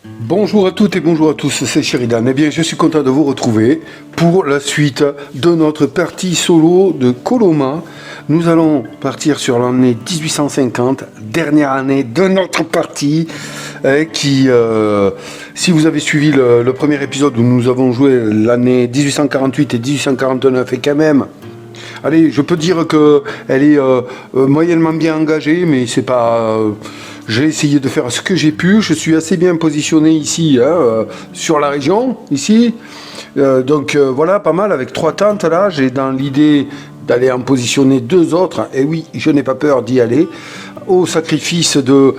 Bonjour à toutes et bonjour à tous, c'est Sheridan. Eh bien, je suis content de vous retrouver pour la suite de notre partie solo de Coloma. Nous allons partir sur l'année 1850, dernière année de notre partie, qui, si vous avez suivi le premier épisode où nous avons joué l'année 1848 et 1849, et quand même, allez, je peux dire qu'elle est moyennement bien engagée, mais c'est pas... j'ai essayé de faire ce que j'ai pu. Je suis assez bien positionné ici, sur la région, ici. Donc voilà, pas mal, avec 3 tentes là. J'ai dans l'idée d'aller en positionner 2 autres. Et oui, je n'ai pas peur d'y aller, au sacrifice de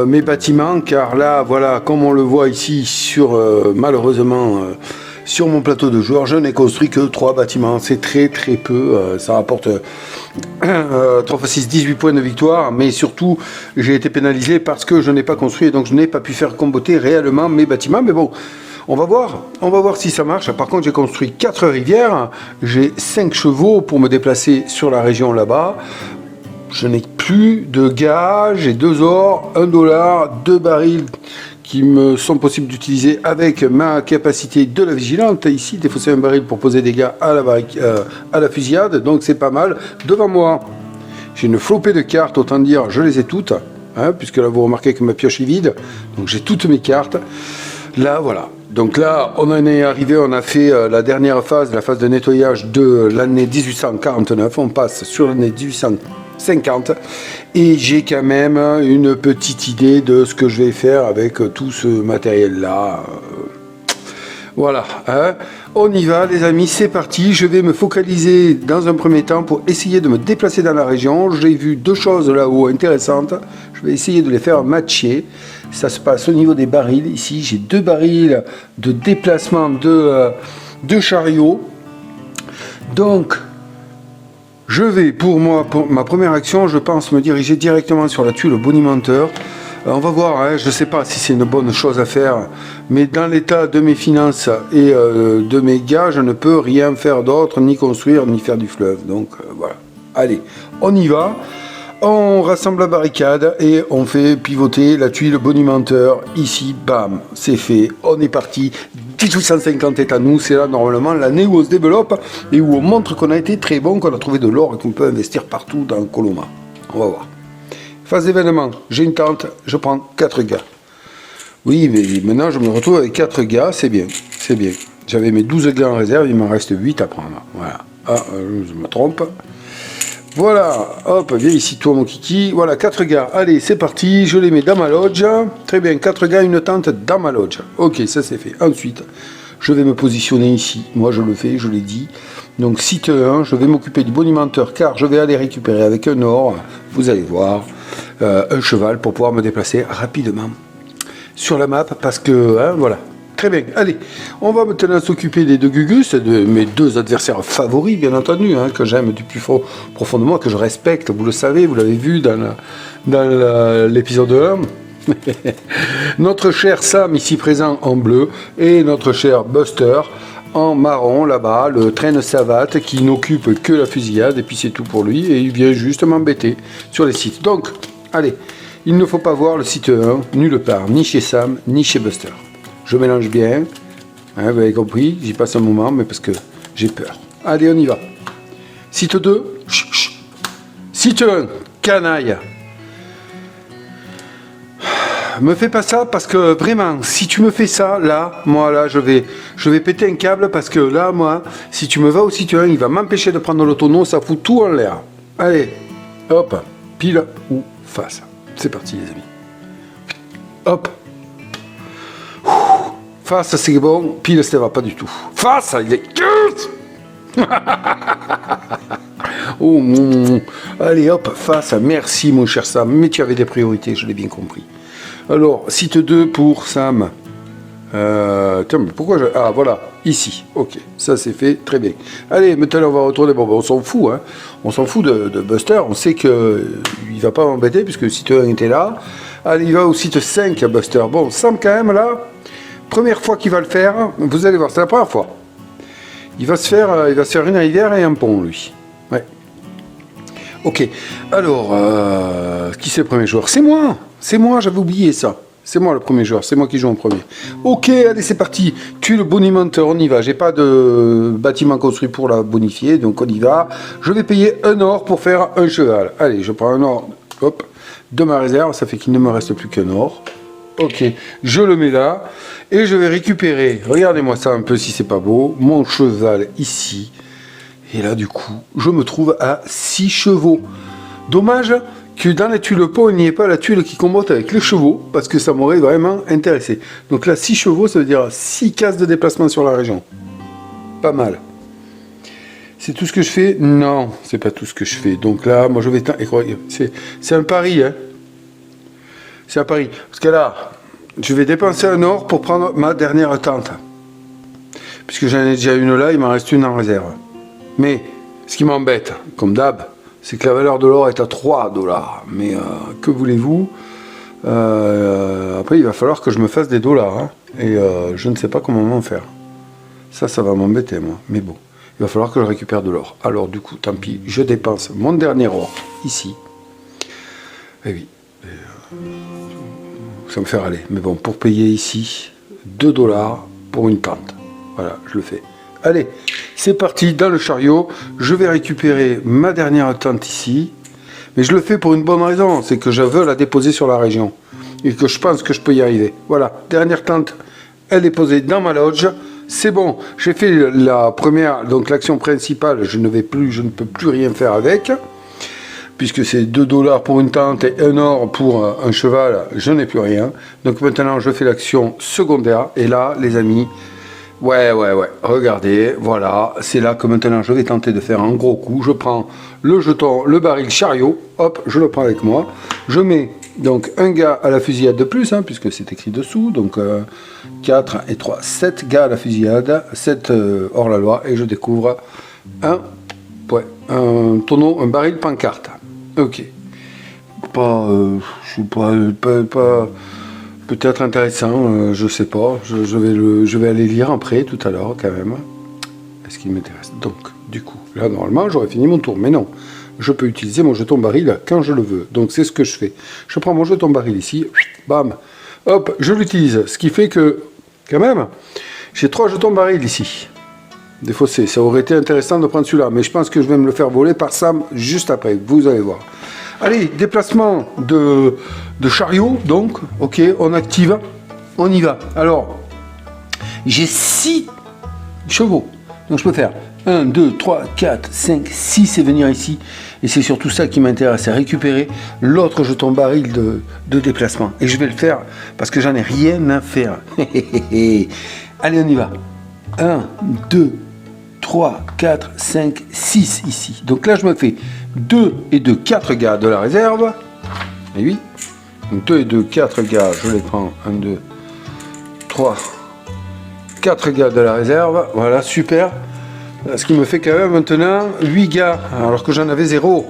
mes bâtiments, car là, voilà, comme on le voit ici, malheureusement... sur mon plateau de joueurs, je n'ai construit que 3 bâtiments. C'est très très peu. Ça rapporte 3 x 6, 18 points de victoire. Mais surtout, j'ai été pénalisé parce que je n'ai pas construit. Et donc, je n'ai pas pu faire comboter réellement mes bâtiments. Mais bon, on va voir. On va voir si ça marche. Par contre, j'ai construit 4 rivières. J'ai 5 chevaux pour me déplacer sur la région là-bas. Je n'ai plus de gaz. J'ai 2 ors, 1 dollar, 2 barils qui me sont possibles d'utiliser avec ma capacité de la vigilante. Ici, défausser un baril pour poser des gars à la fusillade, donc c'est pas mal. Devant moi, j'ai une flopée de cartes, autant dire, je les ai toutes, puisque là, vous remarquez que ma pioche est vide, donc j'ai toutes mes cartes. Là, voilà. Donc là, on en est arrivé, on a fait la dernière phase, la phase de nettoyage de l'année 1849. On passe sur l'année 1850 et j'ai quand même une petite idée de ce que je vais faire avec tout ce matériel-là. Voilà, on y va les amis, c'est parti. Je vais me focaliser dans un premier temps pour essayer de me déplacer dans la région. J'ai vu 2 choses là-haut intéressantes. Je vais essayer de les faire matcher. Ça se passe au niveau des barils. Ici, j'ai 2 barils de déplacement de chariot. Donc, je vais, pour ma première action, je pense me diriger directement sur la tuile bonimenteur. On va voir, je ne sais pas si c'est une bonne chose à faire, mais dans l'état de mes finances et de mes gars, je ne peux rien faire d'autre, ni construire, ni faire du fleuve. Donc, voilà. Allez, on y va. On rassemble la barricade et on fait pivoter la tuile bonimenteur. Ici, bam, c'est fait. On est parti. 1850 est à nous. C'est là, normalement, l'année où on se développe et où on montre qu'on a été très bon, qu'on a trouvé de l'or et qu'on peut investir partout dans Coloma. On va voir. Phase d'événement. J'ai une tente. Je prends 4 gars. Oui, mais maintenant, je me retrouve avec 4 gars. C'est bien. C'est bien. J'avais mes 12 gars en réserve. Il m'en reste 8 à prendre. Voilà. Ah, je me trompe. Voilà, hop, viens ici toi mon kiki. Voilà, 4 gars. Allez, c'est parti. Je les mets dans ma lodge. Très bien, 4 gars, une tente dans ma lodge. Ok, ça c'est fait. Ensuite, je vais me positionner ici. Moi, je le fais, je l'ai dit. Donc, site 1, je vais m'occuper du bonimenteur car je vais aller récupérer avec un or, vous allez voir, un cheval pour pouvoir me déplacer rapidement sur la map parce que, voilà. Très bien, allez, on va maintenant s'occuper des 2 Gugus, de mes 2 adversaires favoris, bien entendu, que j'aime du plus profond de moi, que je respecte, vous le savez, vous l'avez vu dans l'épisode 1. Notre cher Sam, ici présent en bleu, et notre cher Buster en marron, là-bas, le traîne savate qui n'occupe que la fusillade, et puis c'est tout pour lui, et il vient juste m'embêter sur les sites. Donc, allez, il ne faut pas voir le site 1 nulle part, ni chez Sam, ni chez Buster. Je mélange bien, vous avez compris, j'y passe un moment, mais parce que j'ai peur. Allez, on y va. Site 2, site 1, canaille. Me fais pas ça parce que vraiment, si tu me fais ça, là, moi, là, je vais péter un câble parce que là, moi, si tu me vas au site 1, il va m'empêcher de prendre l'autono, ça fout tout en l'air. Allez, hop, pile ou face. C'est parti, les amis. Hop. Face, c'est bon. Pile, ça ne va pas du tout. Face, il est... Oh, allez, hop, face. Merci, mon cher Sam. Mais tu avais des priorités, je l'ai bien compris. Alors, site 2 pour Sam. Tiens, mais pourquoi je... Ah, voilà, ici. Ok, ça c'est fait, très bien. Allez, maintenant, on va retourner. Bon, on s'en fout, On s'en fout de Buster. On sait qu'il ne va pas m'embêter puisque le site 1 était là. Allez, il va au site 5, Buster. Bon, Sam, quand même, là... Première fois qu'il va le faire, vous allez voir, c'est la première fois. Il va se faire une rivière et un pont, lui. Ouais. Ok. Alors, qui c'est le premier joueur? C'est moi, j'avais oublié ça. C'est moi le premier joueur, c'est moi qui joue en premier. Ok, allez, c'est parti. Tue le bonimenteur, on y va. J'ai pas de bâtiment construit pour la bonifier, donc on y va. Je vais payer un or pour faire un cheval. Allez, je prends un or, hop, de ma réserve. Ça fait qu'il ne me reste plus qu'un or. Ok, je le mets là. Et je vais récupérer, regardez-moi ça un peu si c'est pas beau, mon cheval ici. Et là, du coup, je me trouve à 6 chevaux. Dommage que dans la tuile pot, il n'y ait pas la tuile qui combatte avec les chevaux, parce que ça m'aurait vraiment intéressé. Donc là, 6 chevaux, ça veut dire 6 cases de déplacement sur la région. Pas mal. C'est tout ce que je fais? Non, c'est pas tout ce que je fais. Donc là, moi je vais... C'est un pari, hein. C'est un pari. Parce que là, je vais dépenser un or pour prendre ma dernière tente. Puisque j'en ai déjà une là, il m'en reste une en réserve. Mais, ce qui m'embête, comme d'hab, c'est que la valeur de l'or est à 3 $. Mais que voulez-vous? Après, il va falloir que je me fasse des dollars. Hein, et je ne sais pas comment m'en faire. Ça va m'embêter, moi. Mais bon, il va falloir que je récupère de l'or. Alors, du coup, tant pis, je dépense mon dernier or, ici. Et oui. Ça me fait râler. Mais bon, pour payer ici 2 $ pour une tente. Voilà, je le fais. Allez, c'est parti, dans le chariot, je vais récupérer ma dernière tente ici, mais je le fais pour une bonne raison, c'est que je veux la déposer sur la région, et que je pense que je peux y arriver. Voilà, dernière tente, elle est posée dans ma lodge, c'est bon, j'ai fait la première, donc l'action principale, je ne peux plus rien faire avec, puisque c'est 2 $ pour une tente et 1 or pour un cheval, je n'ai plus rien. Donc maintenant, je fais l'action secondaire, et là, les amis, ouais, regardez, voilà, c'est là que maintenant je vais tenter de faire un gros coup. Je prends le jeton, le baril chariot, hop, je le prends avec moi. Je mets donc un gars à la fusillade de plus, hein, puisque c'est écrit dessous, donc 4 et 3, 7 gars à la fusillade, 7 hors la loi, et je découvre un tonneau, un baril pancarte. Ok. Je sais pas peut-être intéressant, je sais pas, je vais aller lire après tout à l'heure quand même. Est-ce qu'il m'intéresse? Donc, du coup, là normalement j'aurais fini mon tour, mais non, je peux utiliser mon jeton baril quand je le veux, donc c'est ce que je fais. Je prends mon jeton baril ici, bam, hop, je l'utilise, ce qui fait que, quand même, j'ai 3 jetons baril ici. Défaussé, ça aurait été intéressant de prendre celui-là, mais je pense que je vais me le faire voler par Sam juste après, vous allez voir. Allez, déplacement de chariot, donc, ok, on active, on y va. Alors, j'ai 6 chevaux, donc je peux faire 1, 2, 3, 4, 5, 6 et venir ici. Et c'est surtout ça qui m'intéresse, c'est récupérer l'autre jeton baril de déplacement. Et je vais le faire parce que j'en ai rien à faire. Allez, on y va. 1, 2, 3, 4, 5, 6 ici. Donc là, je me fais 2 et 2, 4 gars de la réserve. Et oui. Donc 2 et 2, 4 gars, je les prends. 1, 2, 3, 4 gars de la réserve. Voilà, super. Ce qui me fait quand même maintenant 8 gars, alors que j'en avais 0.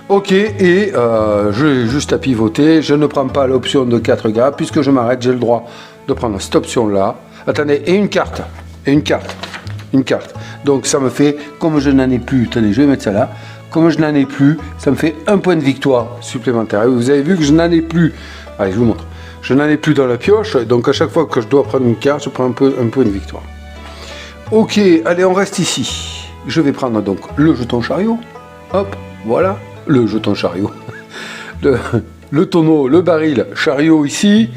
Ok, et je juste à pivoter. Je ne prends pas l'option de 4 gars, puisque je m'arrête, j'ai le droit de prendre cette option-là. Attendez, et une carte. Et une carte. Une carte. Donc ça me fait, comme je n'en ai plus, attendez, je vais mettre ça là. Comme je n'en ai plus, ça me fait un point de victoire supplémentaire. Et vous avez vu que je n'en ai plus. Allez, je vous montre. Je n'en ai plus dans la pioche, donc à chaque fois que je dois prendre une carte, je prends un point de victoire. Ok, allez, on reste ici. Je vais prendre donc le jeton chariot. Hop, voilà, le jeton chariot. Le tonneau, le baril chariot ici.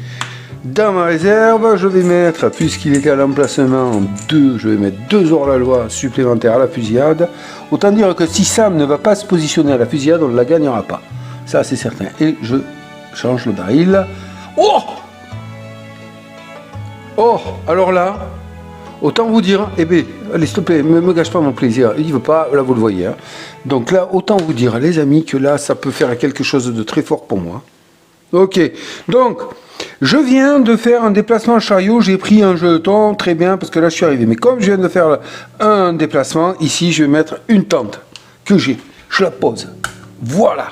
Dans ma réserve, je vais mettre, puisqu'il est à l'emplacement 2, je vais mettre 2 hors-la-loi supplémentaires à la fusillade. Autant dire que si Sam ne va pas se positionner à la fusillade, on ne la gagnera pas. Ça, c'est certain. Et je change le baril. Oh! Oh! Alors là, autant vous dire, eh bien, allez, s'il te plaît, ne me gâche pas mon plaisir. Il ne veut pas, là, vous le voyez. Hein. Donc là, autant vous dire, les amis, que là, ça peut faire quelque chose de très fort pour moi. Ok, donc... Je viens de faire un déplacement chariot, j'ai pris un jeton, très bien, parce que là je suis arrivé. Mais comme je viens de faire un déplacement, ici je vais mettre une tente que j'ai. Je la pose. Voilà.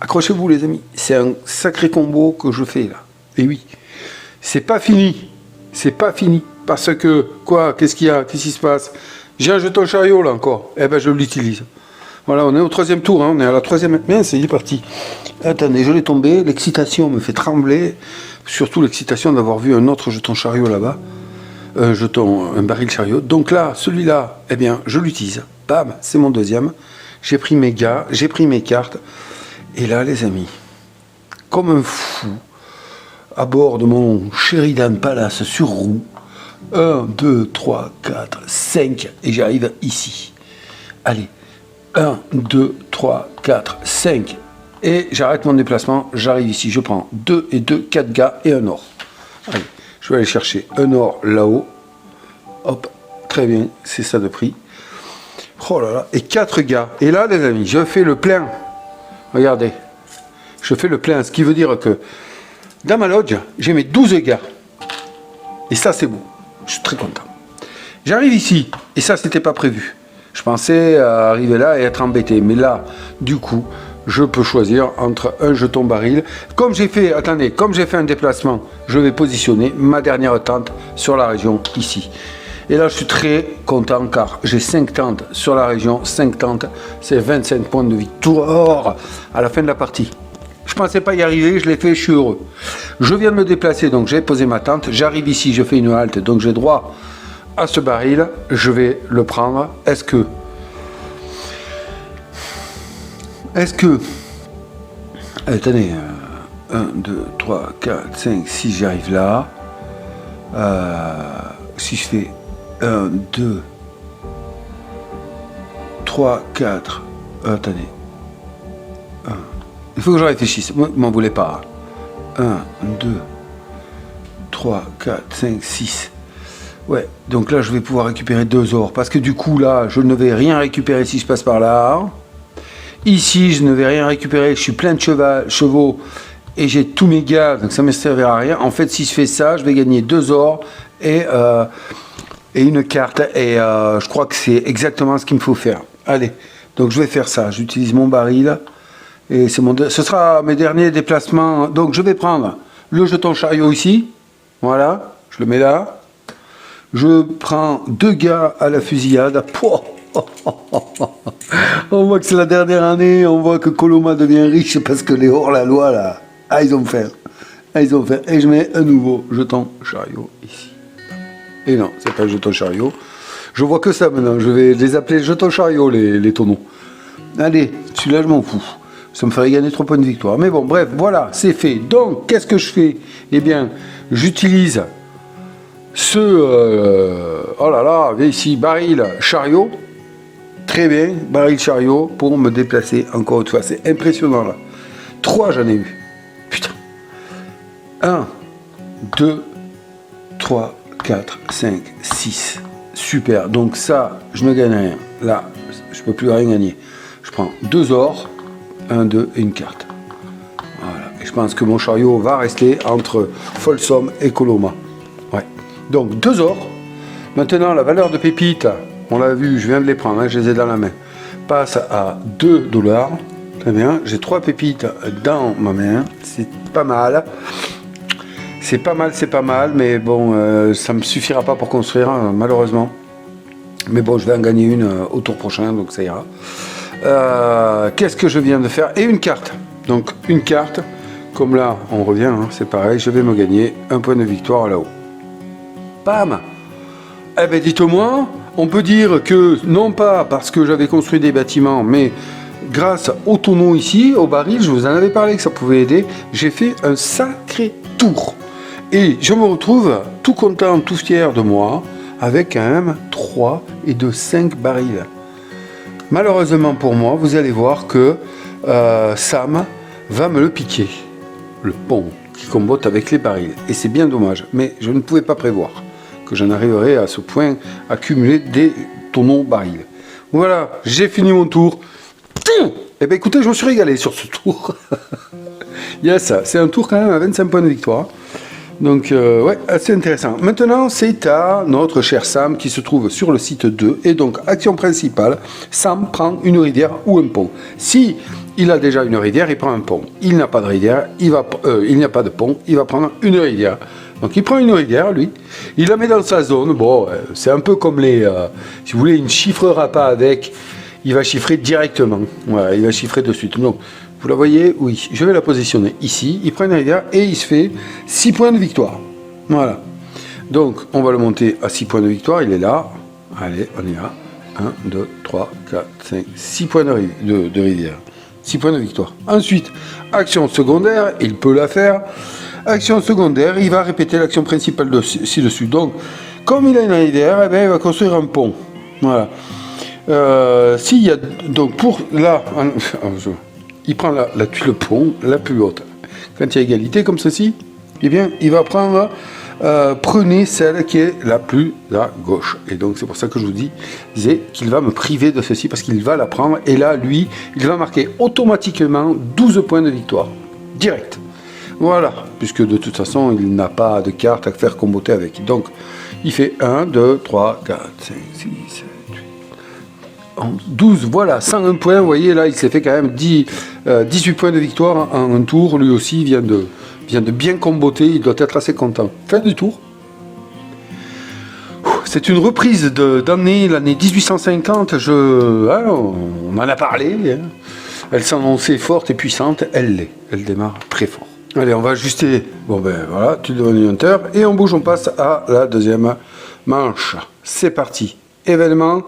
Accrochez-vous les amis. C'est un sacré combo que je fais là. Et oui, c'est pas fini. C'est pas fini. Parce que, quoi, qu'est-ce qu'il y a? Qu'est-ce qui se passe? J'ai un jeton chariot là encore. Eh ben je l'utilise. Voilà, on est au 3e tour, hein, on est à la 3e. Mince, il est parti. Attendez, je l'ai tombé, l'excitation me fait trembler, surtout l'excitation d'avoir vu un autre jeton chariot là-bas, un baril chariot. Donc là, celui-là, eh bien, je l'utilise. Bam, c'est mon 2e. J'ai pris mes gars, j'ai pris mes cartes. Et là, les amis, comme un fou, à bord de mon Sheridan Palace sur roue, 1, 2, 3, 4, 5, et j'arrive ici. Allez, 1, 2, 3, 4, 5, et j'arrête mon déplacement, j'arrive ici, je prends 2 et 2, 4 gars et un or. Allez, je vais aller chercher un or là-haut. Hop, très bien, c'est ça de prix. Oh là là, et 4 gars. Et là, les amis, je fais le plein. Regardez, je fais le plein, ce qui veut dire que dans ma lodge, j'ai mes 12 gars. Et ça, c'est beau. Je suis très content. J'arrive ici, et ça, c'était pas prévu. Je pensais arriver là et être embêté. Mais là, du coup, je peux choisir entre un jeton baril. Comme j'ai fait, attendez, comme j'ai fait un déplacement, je vais positionner ma dernière tente sur la région, ici. Et là, je suis très content car j'ai 5 tentes sur la région. 5 tentes, c'est 25 points de victoire à la fin de la partie. Je pensais pas y arriver, je l'ai fait, je suis heureux. Je viens de me déplacer, donc j'ai posé ma tente. J'arrive ici, je fais une halte, donc j'ai droit à ce baril. Je vais le prendre. Est-ce que... Attendez, 1, 2, 3, 4, 5, 6, j'arrive là. Si je fais 1, 2, 3, 4, attendez. Il faut que je réfléchisse, m'en voulez pas. 1, 2, 3, 4, 5, 6. Ouais, donc là je vais pouvoir récupérer 2 ors. Parce que du coup là, je ne vais rien récupérer si je passe par là. Ici, je ne vais rien récupérer. Je suis plein de chevaux et j'ai tous mes gars, donc ça ne me servira à rien. En fait, si je fais ça, je vais gagner 2 ors et une carte. Et je crois que c'est exactement ce qu'il me faut faire. Allez, donc je vais faire ça. J'utilise mon baril. Et ce sera mes derniers déplacements. Donc je vais prendre le jeton chariot ici. Voilà, je le mets là. Je prends 2 gars à la fusillade. On voit que c'est la dernière année. On voit que Coloma devient riche parce que les hors-la-loi là, ils ont fait. Ils ont fait. Et je mets un nouveau jeton chariot ici. Et non, c'est pas le jeton chariot. Je vois que ça maintenant. Je vais les appeler jeton chariot les tonneaux. Allez, celui-là je m'en fous. Ça me ferait gagner 3 points de victoire. Mais bon, bref, voilà, c'est fait. Donc, qu'est-ce que je fais? Eh bien, j'utilise ce... oh là là, ici, baril chariot. Très bien, baril chariot pour me déplacer encore une fois. C'est impressionnant, là. 3, j'en ai eu. Putain. 1, 2, 3, 4, 5, 6. Super. Donc ça, je ne gagne rien. Là, je ne peux plus rien gagner. Je prends 2 ors. 1, 2 et une carte. Voilà. Et je pense que mon chariot va rester entre Folsom et Coloma. Ouais. Donc 2 ors. Maintenant, la valeur de pépites, on l'a vu, je viens de les prendre, hein, je les ai dans la main, passe à 2 $. Très bien. J'ai 3 pépites dans ma main. C'est pas mal. C'est pas mal, mais bon, ça ne me suffira pas pour construire, malheureusement. Mais bon, je vais en gagner une au tour prochain, donc ça ira. Qu'est-ce que je viens de faire? Et une carte. Donc une carte, comme là on revient, hein, c'est pareil, je vais me gagner 1 point de victoire là-haut. Bam! Eh bien dites-moi, on peut dire que non pas parce que j'avais construit des bâtiments, mais grâce au tonneau ici, au baril, je vous en avais parlé que ça pouvait aider, j'ai fait un sacré tour. Et je me retrouve tout content, tout fier de moi, avec quand même 3 et de 5 barils. Malheureusement pour moi, vous allez voir que Sam va me le piquer, le pont qui combotte avec les barils. Et c'est bien dommage, mais je ne pouvais pas prévoir que j'en arriverais à ce point à cumuler des tonneaux barils. Voilà, j'ai fini mon tour. Eh bien écoutez, je me suis régalé sur ce tour. Yes, c'est un tour quand même à 25 points de victoire. Donc, ouais, assez intéressant. Maintenant, c'est à notre cher Sam qui se trouve sur le site 2. Et donc, action principale, Sam prend une rivière ou un pont. Si il a déjà une rivière, il prend un pont. Il n'a pas de rivière, il n'y a pas de pont, il va prendre une rivière. Donc, il prend une rivière, lui. Il la met dans sa zone. Bon, c'est un peu comme les... si vous voulez, il ne chiffrera pas avec. il va chiffrer directement. Voilà, il va chiffrer de suite. Donc, vous la voyez? Oui. Je vais la positionner ici. Il prend une rivière et il se fait 6 points de victoire. Voilà. Donc, on va le monter à 6 points de victoire. Il est là. Allez, on y va. 1, 2, 3, 4, 5, 6 points de rivière. 6 points de victoire. Ensuite, action secondaire, il peut la faire. Action secondaire, il va répéter l'action principale ci-dessus. Donc, comme il a une rivière, eh bien, il va construire un pont. Voilà. S'il y a, donc, pour là, il prend la tuile pont la plus haute. Quand il y a égalité comme ceci, eh bien, il va prendre, prenez celle qui est la plus à gauche. Et donc, c'est pour ça que je vous disais qu'il va me priver de ceci parce qu'il va la prendre. Et là, lui, il va marquer automatiquement 12 points de victoire. Direct. Voilà, puisque de toute façon, il n'a pas de carte à faire comboter avec. Donc, il fait 1, 2, 3, 4, 5, 6, 7, 8, 11, 12. Voilà, 101 points. Vous voyez, là, il s'est fait quand même 18 points de victoire en un tour. Lui aussi, il vient de bien comboter. Il doit être assez content. Fin du tour. C'est une reprise d'année, l'année 1850. On en a parlé. Hein. Elle s'annonçait forte et puissante. Elle l'est. Elle démarre très fort. Allez, on va ajuster. Bon ben voilà, tu deviens hunter. Et on bouge, on passe à la deuxième manche. C'est parti. Événement.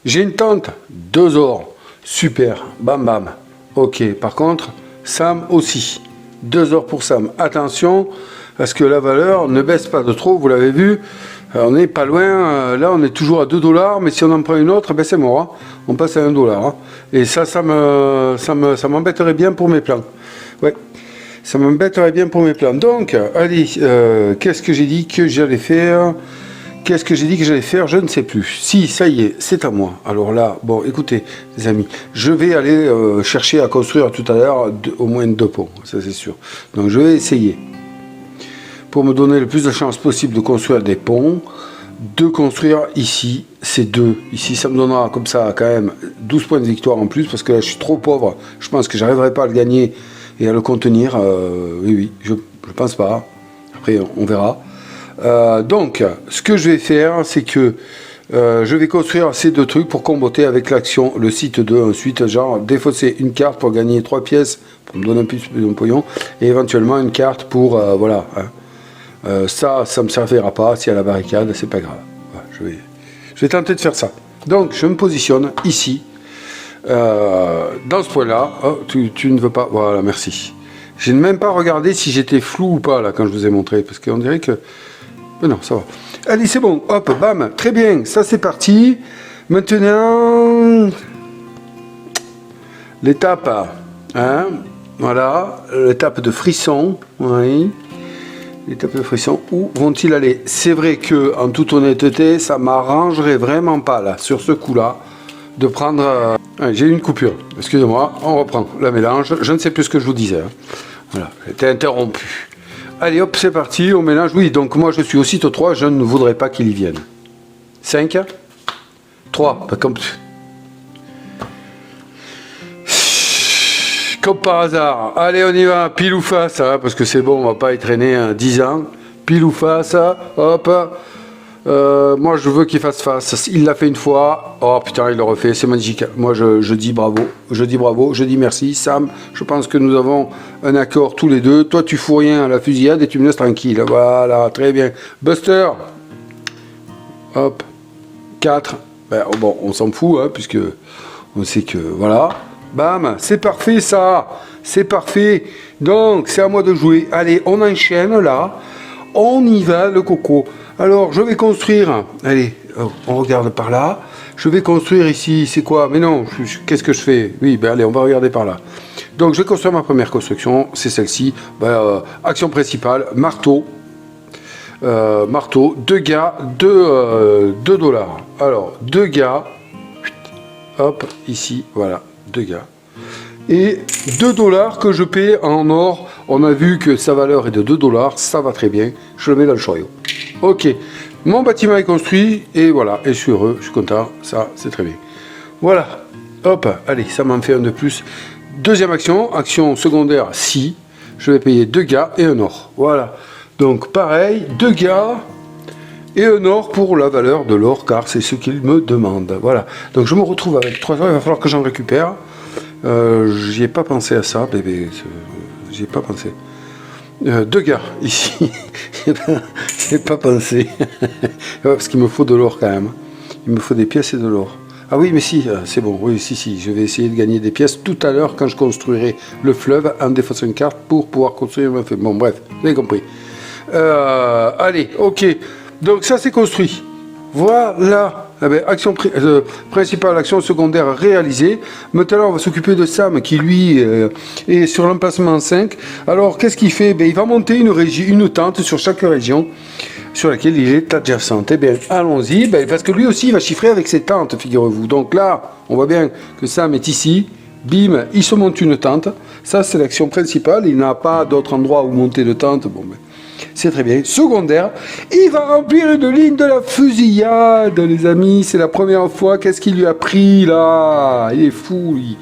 J'ai une tente. 2 ors. Super. Bam bam. Ok. Par contre, Sam aussi. 2 ors pour Sam. Attention, parce que la valeur ne baisse pas de trop. Vous l'avez vu. On n'est pas loin. Là, on est toujours à 2 $. Mais si on en prend une autre, ben c'est mort. Hein. On passe à 1 $. Hein. Et ça m'embêterait bien pour mes plans. Ouais. Ça m'embêterait bien pour mes plans. Donc, allez, qu'est-ce que j'ai dit que j'allais faire? Qu'est-ce que j'ai dit que j'allais faire? Je ne sais plus. Si, ça y est, c'est à moi. Alors là, bon, écoutez, les amis, je vais aller chercher à construire tout à l'heure au moins 2 ponts, ça c'est sûr. Donc, je vais essayer, pour me donner le plus de chances possible de construire des ponts, de construire ici, ces 2. Ici, ça me donnera comme ça quand même 12 points de victoire en plus, parce que là, je suis trop pauvre. Je pense que j'arriverai pas à le gagner et à le contenir. Oui, je pense pas. Après, on verra. Donc, ce que je vais faire, c'est que je vais construire ces 2 trucs pour comboter avec l'action, le site 2. Ensuite, genre, défausser une carte pour gagner 3 pièces, pour me donner un peu de pognon, et éventuellement une carte pour, voilà. Hein. Ça me servira pas. Si à la barricade, c'est pas grave. Voilà, je vais tenter de faire ça. Donc, je me positionne ici. Dans ce point-là, oh, tu ne veux pas. Voilà, merci. Je n'ai même pas regardé si j'étais flou ou pas là quand je vous ai montré, parce qu'on dirait que. Mais non, ça va. Allez, c'est bon. Hop, bam. Très bien. Ça, c'est parti. Maintenant, l'étape. Hein, voilà, l'étape de frisson. Oui. L'étape de frisson. Où vont-ils aller? C'est vrai que, en toute honnêteté, ça m'arrangerait vraiment pas là, sur ce coup-là, de prendre. J'ai eu une coupure, excusez-moi, on reprend le mélange, je ne sais plus ce que je vous disais. Hein. Voilà, j'étais interrompu. Allez hop, c'est parti, on mélange. Oui, donc moi je suis aussitôt 3, je ne voudrais pas qu'il y vienne. 5, 3, comme par hasard. Allez, on y va, pile ou face, hein, parce que c'est bon, on va pas y traîner 10 ans. Pile ou face, hop. Moi je veux qu'il fasse face. Il l'a fait une fois. Oh putain, il le refait, c'est magique. Moi je dis bravo. Je dis merci. Sam, je pense que nous avons un accord tous les deux. Toi tu fous rien à la fusillade et tu me laisses tranquille. Voilà, très bien. Buster. Hop. 4. Ben, bon, on s'en fout, hein, puisque on sait que voilà. Bam, c'est parfait ça. C'est parfait. Donc c'est à moi de jouer. Allez, on enchaîne là. On y va, le coco. Alors, je vais construire, allez, on regarde par là, je vais construire ici, c'est quoi? Mais non, qu'est-ce que je fais? Oui, ben allez, on va regarder par là. Donc, je vais construire ma première construction, c'est celle-ci, action principale, marteau, 2 gars, 2 $. Alors, 2 gars, hop, ici, voilà, 2 gars. Et 2 $ que je paie en or, on a vu que sa valeur est de 2 $, ça va très bien, je le mets dans le chariot. Ok, mon bâtiment est construit et voilà, et je suis heureux, je suis content, ça c'est très bien. Voilà, hop, allez, ça m'en fait un de plus. Deuxième action, action secondaire, si, je vais payer 2 gars et un or. Voilà, donc pareil, 2 gars et un or pour la valeur de l'or, car c'est ce qu'il me demande. Voilà. Donc je me retrouve avec 3 or, il va falloir que j'en récupère. J'y ai pas pensé à ça, bébé. J'y ai pas pensé. 2 gars ici. J'ai pas pensé. Parce qu'il me faut de l'or quand même. Il me faut des pièces et de l'or. Ah oui, mais si, c'est bon. Oui, si. Je vais essayer de gagner des pièces tout à l'heure quand je construirai le fleuve en défaussant une carte pour pouvoir construire un fleuve. Bon, bref, vous avez compris. Allez, ok. Donc ça, c'est construit. Voilà. Eh bien, action principale, action secondaire réalisée. Maintenant, on va s'occuper de Sam qui, lui, est sur l'emplacement 5. Alors, qu'est-ce qu'il fait? Il va monter une tente sur chaque région sur laquelle il est adjacente. Eh bien, allons-y, parce que lui aussi, il va chiffrer avec ses tentes, figurez-vous. Donc là, on voit bien que Sam est ici. Bim, il se monte une tente. Ça, c'est l'action principale. Il n'a pas d'autre endroit où monter de tente. Bon, c'est très bien. Secondaire, il va remplir une ligne de la fusillade, les amis. C'est la première fois. Qu'est-ce qu'il lui a pris, là? Il est fou, lui.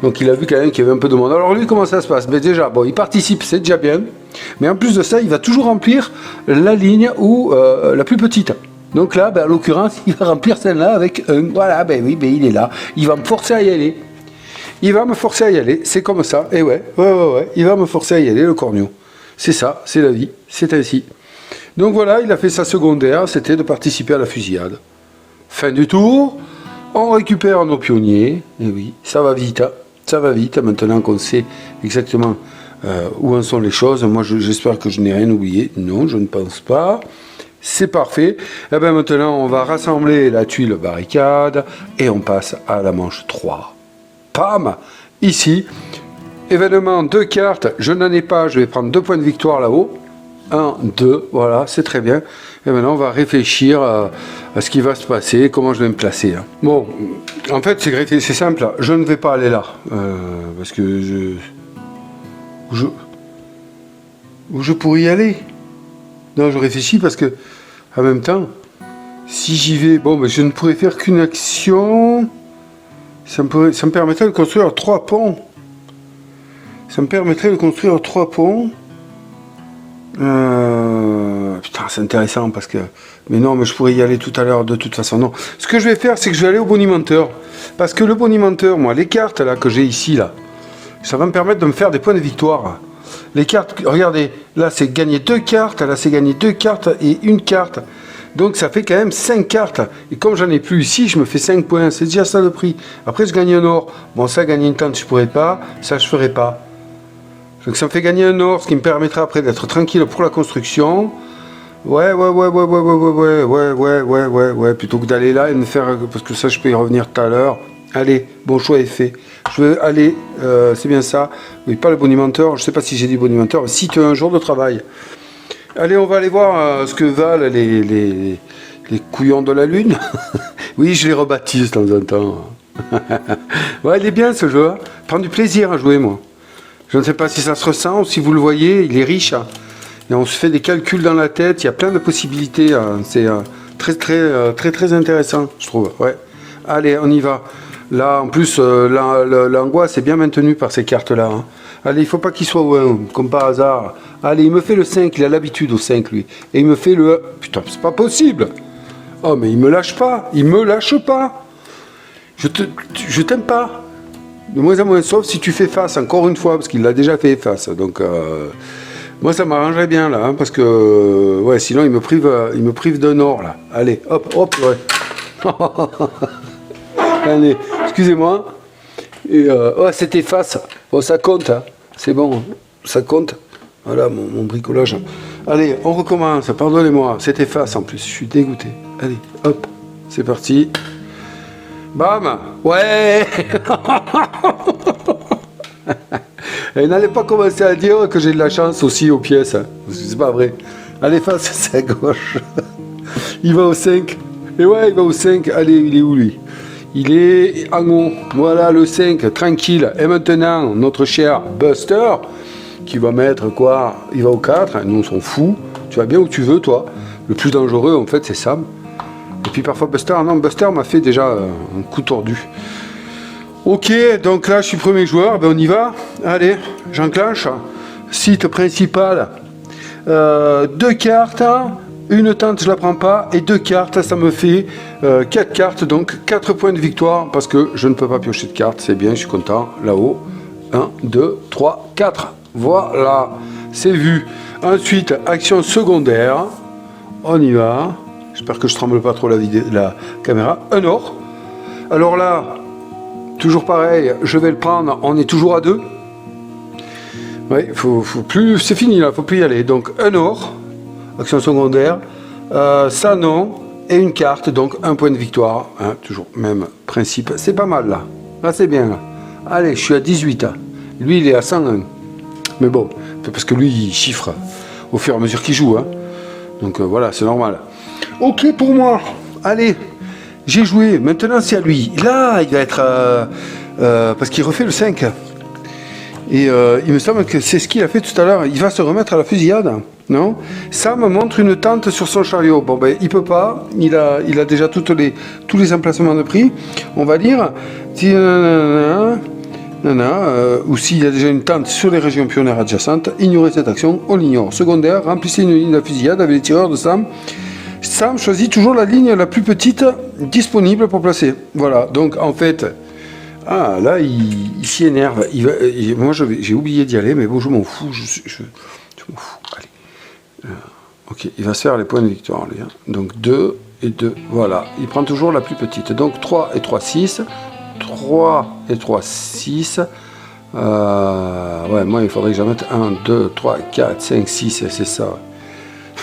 Donc, il a vu quand même qu'il y avait un peu de monde. Alors, lui, comment ça se passe? Déjà, bon, il participe, c'est déjà bien. Mais en plus de ça, il va toujours remplir la ligne ou la plus petite. Donc là, en l'occurrence, il va remplir celle-là avec un... Voilà, il est là. Il va me forcer à y aller. Il va me forcer à y aller. C'est comme ça. Et ouais. Il va me forcer à y aller, le corneau. C'est ça, c'est la vie, c'est ainsi. Donc voilà, il a fait sa secondaire, c'était de participer à la fusillade. Fin du tour, on récupère nos pionniers, et oui, ça va vite, maintenant qu'on sait exactement où en sont les choses. Moi, j'espère que je n'ai rien oublié. Non, je ne pense pas. C'est parfait. Et bien maintenant, on va rassembler la tuile barricade, et on passe à la manche 3. Pam! Ici. Événement, 2 cartes, je n'en ai pas, je vais prendre 2 points de victoire là-haut. 1, 2, voilà, c'est très bien. Et maintenant, on va réfléchir à ce qui va se passer, comment je vais me placer. Bon, en fait, c'est simple, je ne vais pas aller là. Parce que où je pourrais y aller. Non, je réfléchis parce que, en même temps, si j'y vais, je ne pourrais faire qu'une action. Ça me permettrait de construire 3 ponts. Ça me permettrait de construire 3 ponts. Putain, c'est intéressant parce que... Mais non, mais je pourrais y aller tout à l'heure de toute façon. Non. Ce que je vais faire, c'est que je vais aller au bonimenteur. Parce que le bonimenteur, moi, les cartes là que j'ai ici, là, ça va me permettre de me faire des points de victoire. Les cartes, regardez, là, c'est gagner 2 cartes. Là, c'est gagner 2 cartes et 1 carte. Donc, ça fait quand même 5 cartes. Et comme j'en ai plus ici, je me fais 5 points. C'est déjà ça le prix. Après, je gagne un or. Bon, ça, gagner une tente, je pourrais pas. Ça, je ferai pas. Donc ça me fait gagner un or, ce qui me permettra après d'être tranquille pour la construction. Ouais, plutôt que d'aller là et me faire... Parce que ça, je peux y revenir tout à l'heure. Allez, bon choix est fait. Je vais aller, c'est bien ça. Oui, pas le bonimenteur, je sais pas si j'ai dit bonimenteur, mais si tu as un jour de travail. Allez, on va aller voir ce que valent les couillons de la lune. Oui, je les rebaptise de temps en temps. Ouais, il est bien ce jeu. Prends du plaisir à jouer, moi. Je ne sais pas si ça se ressent ou si vous le voyez, il est riche. Et on se fait des calculs dans la tête, il y a plein de possibilités. C'est très intéressant, je trouve. Ouais. Allez, on y va. Là, en plus, l'angoisse est bien maintenue par ces cartes-là. Allez, il ne faut pas qu'il soit au 1, comme par hasard. Allez, il me fait le 5, il a l'habitude au 5, lui. Et il me fait le 1. Putain, c'est pas possible. Oh, mais il me lâche pas. Il me lâche pas. Je t'aime pas. De moins en moins, sauf si tu fais face encore une fois, parce qu'il l'a déjà fait face. Donc, moi, ça m'arrangerait bien, là, parce que, ouais, sinon, il me prive d'un or, là. Allez, hop, ouais. Allez, excusez-moi. Et, c'était face. Bon, ça compte, hein. C'est bon, ça compte. Voilà, mon bricolage. Allez, on recommence, pardonnez-moi. C'était face, en plus, je suis dégoûté. Allez, hop, c'est parti. Bam! Ouais! Et n'allez pas commencer à dire que j'ai de la chance aussi aux pièces. Hein. C'est pas vrai. Allez, face, c'est à gauche. Il va au 5. Et ouais, il va au 5. Allez, il est où lui? Il est en haut. Voilà le 5, tranquille. Et maintenant, notre cher Buster, qui va mettre quoi? Il va au 4. Nous, on s'en fout. Tu vas bien où tu veux, toi. Le plus dangereux, en fait, c'est Sam. Et puis parfois Buster, non, Buster m'a fait déjà un coup tordu. Ok, donc là je suis premier joueur, ben on y va. Allez, j'enclenche. Site principal. 2 cartes, Une tente, je la prends pas. Et 2 cartes, ça me fait 4 cartes. Donc 4 points de victoire parce que je ne peux pas piocher de cartes. C'est bien, je suis content. Là-haut. 1, 2, 3, 4. Voilà. C'est vu. Ensuite, action secondaire. On y va. J'espère que je tremble pas trop la caméra. Un or. Alors là, toujours pareil, je vais le prendre. On est toujours à 2. Oui, faut plus. C'est fini là, faut plus y aller. Donc un or. Action secondaire, ça non, et une carte, donc un point de victoire, hein, toujours même principe, c'est pas mal là, là c'est bien là. Allez, je suis à 18, hein. Lui il est à 101, mais bon, parce que lui il chiffre au fur et à mesure qu'il joue, hein. Donc voilà, c'est normal. Ok pour moi, allez, j'ai joué, maintenant c'est à lui, là il va être, parce qu'il refait le 5, et il me semble que c'est ce qu'il a fait tout à l'heure, il va se remettre à la fusillade. Non, ça me montre une tente sur son chariot. Bon ben il peut pas, il a déjà tous les emplacements de prix, on va dire. Ou s'il y a déjà une tente sur les régions pionnières adjacentes, ignorez cette action, on l'ignore. Secondaire, remplissez une ligne de fusillade avec les tireurs de Sam. Sam choisit toujours la ligne la plus petite disponible pour placer. Voilà, donc en fait, là il s'y énerve. Moi j'ai oublié d'y aller, mais bon je m'en fous, je m'en fous. Allez. Ok, il va se faire les points de victoire lui, hein. Donc 2 et 2, voilà, il prend toujours la plus petite, donc 3 et 3, 6, 3 et 3, 6, ouais, moi il faudrait que j'en mette 1, 2, 3, 4, 5, 6, c'est ça,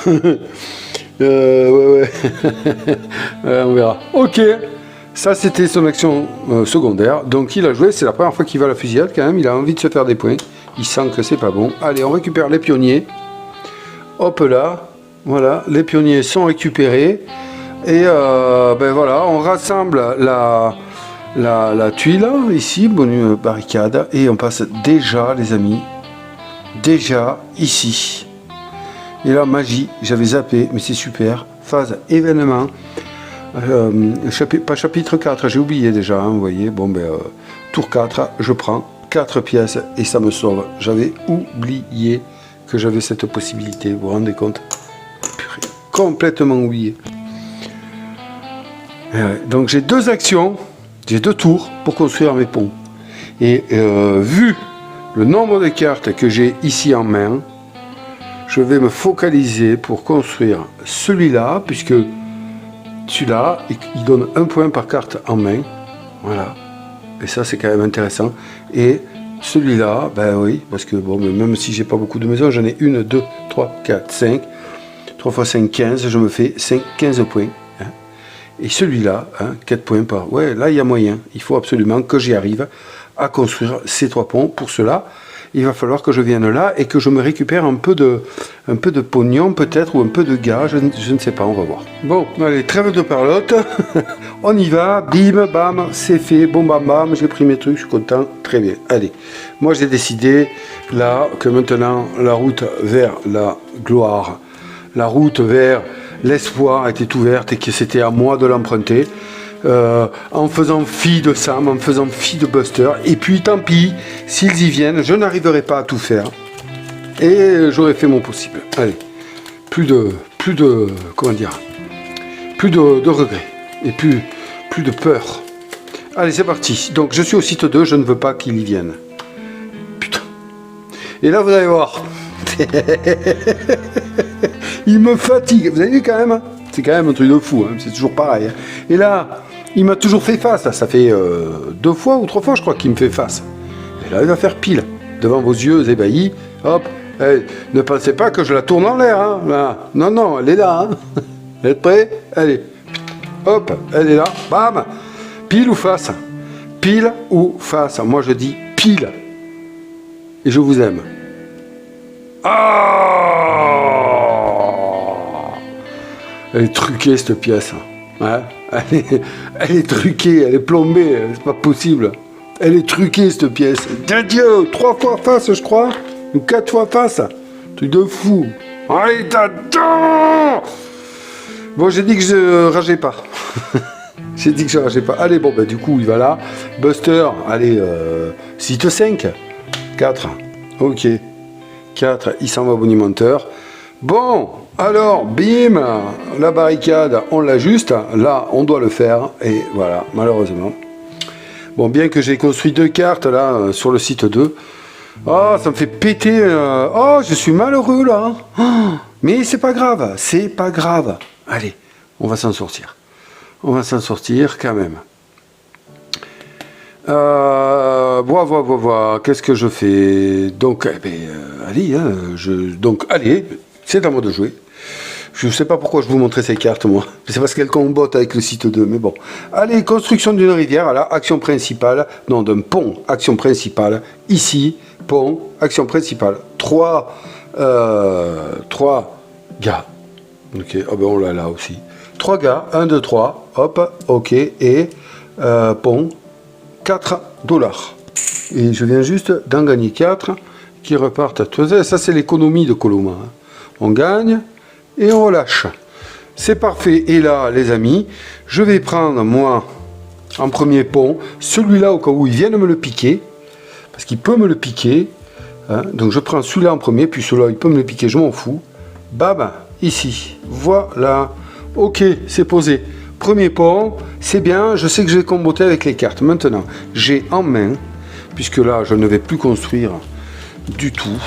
ouais, ouais. On verra, ok, ça c'était son action secondaire, donc il a joué, c'est la première fois qu'il va à la fusillade quand même, il a envie de se faire des points, il sent que c'est pas bon, allez on récupère les pionniers. Hop là, voilà, les pionniers sont récupérés. Et ben voilà, on rassemble la tuile, ici, bonne barricade. Et on passe déjà, les amis, déjà ici. Et là, magie, j'avais zappé, mais c'est super. Phase événement. Pas chapitre 4, j'ai oublié déjà, hein, vous voyez. Bon, ben, tour 4, je prends 4 pièces et ça me sauve. J'avais oublié que j'avais cette possibilité, vous vous rendez compte? Purée, complètement oublié. Donc j'ai 2 actions, j'ai 2 tours pour construire mes ponts. Et vu le nombre de cartes que j'ai ici en main, je vais me focaliser pour construire celui-là, puisque celui-là, il donne 1 point par carte en main. Voilà. Et ça, c'est quand même intéressant. Et celui-là, ben oui, parce que bon, même si j'ai pas beaucoup de maisons, j'en ai 1, 2, 3, 4, 5. 3 x 5, 15, je me fais 15 points. Hein. Et celui-là, hein, 4 points par... Ouais, là, il y a moyen. Il faut absolument que j'y arrive à construire ces 3 ponts. Pour cela, il va falloir que je vienne là et que je me récupère un peu de pognon peut-être, ou un peu de gars, je ne sais pas, on va voir. Bon, allez, trêve de parlotte, on y va, bim, bam, c'est fait, bon bam bam, j'ai pris mes trucs, je suis content, très bien. Allez, moi j'ai décidé là que maintenant la route vers la gloire, la route vers l'espoir était ouverte et que c'était à moi de l'emprunter. En faisant fi de Sam, en faisant fi de Buster, et puis tant pis, s'ils y viennent, je n'arriverai pas à tout faire, et j'aurais fait mon possible. Allez, plus de comment dire, plus de regrets, et plus de peur. Allez, c'est parti. Donc je suis au site 2, je ne veux pas qu'ils y viennent. Putain. Et là, vous allez voir. Il me fatigue, vous avez vu quand même, hein, c'est quand même un truc de fou, hein, c'est toujours pareil. Hein. Et là, il m'a toujours fait face, ça fait 2 fois ou 3 fois je crois qu'il me fait face. Et là il va faire pile, devant vos yeux ébahis, hop, ne pensez pas que je la tourne en l'air, hein, là. Non, non, elle est là, hein. Vous êtes prêts? Allez, hop, elle est là, bam, pile ou face? Pile ou face? Moi je dis pile, et je vous aime. Ah, elle est truquée cette pièce. Ouais, elle est truquée, elle est plombée, c'est pas possible. Elle est truquée cette pièce. Dieu, 3 fois face je crois, ou 4 fois face. Truc de fou. Allez, dedans. Bon, j'ai dit que je rageais pas. J'ai dit que je rageais pas. Allez, bon, bah du coup, il va là. Buster, allez, site 5. 4. Ok. 4, il s'en va au bonimenteur. Bon, Alors, bim, la barricade, on l'ajuste. Là, on doit le faire. Et voilà, malheureusement. Bon, bien que j'ai construit 2 cartes, là, sur le site 2. Oh, ça me fait péter. Oh, je suis malheureux, là. Oh, mais c'est pas grave, c'est pas grave. Allez, on va s'en sortir. On va s'en sortir quand même. Voilà. Qu'est-ce que je fais? Donc, allez, hein, donc, allez, c'est à moi de jouer. Je ne sais pas pourquoi je vous montrais ces cartes, moi. C'est parce qu'elles combattent avec le site 2, mais bon. Allez, construction d'une rivière, là, action principale. Non, d'un pont, action principale. Ici, pont, action principale. 3 gars. Ok, oh ben on l'a là aussi. 3 gars, 1, 2, 3, hop, ok, et pont, 4 $. Et je viens juste d'en gagner 4 qui repartent à toi. Ça, c'est l'économie de Coloma. Hein. On gagne et on relâche. C'est parfait. Et là, les amis, je vais prendre, moi, en premier pont, celui-là au cas où il vienne me le piquer, parce qu'il peut me le piquer. Hein. Donc, je prends celui-là en premier, puis celui-là, il peut me le piquer, je m'en fous. Bam, ici. Voilà. Ok, c'est posé. Premier pont, c'est bien, je sais que je vais comboter avec les cartes. Maintenant, j'ai en main, puisque là, je ne vais plus construire du tout.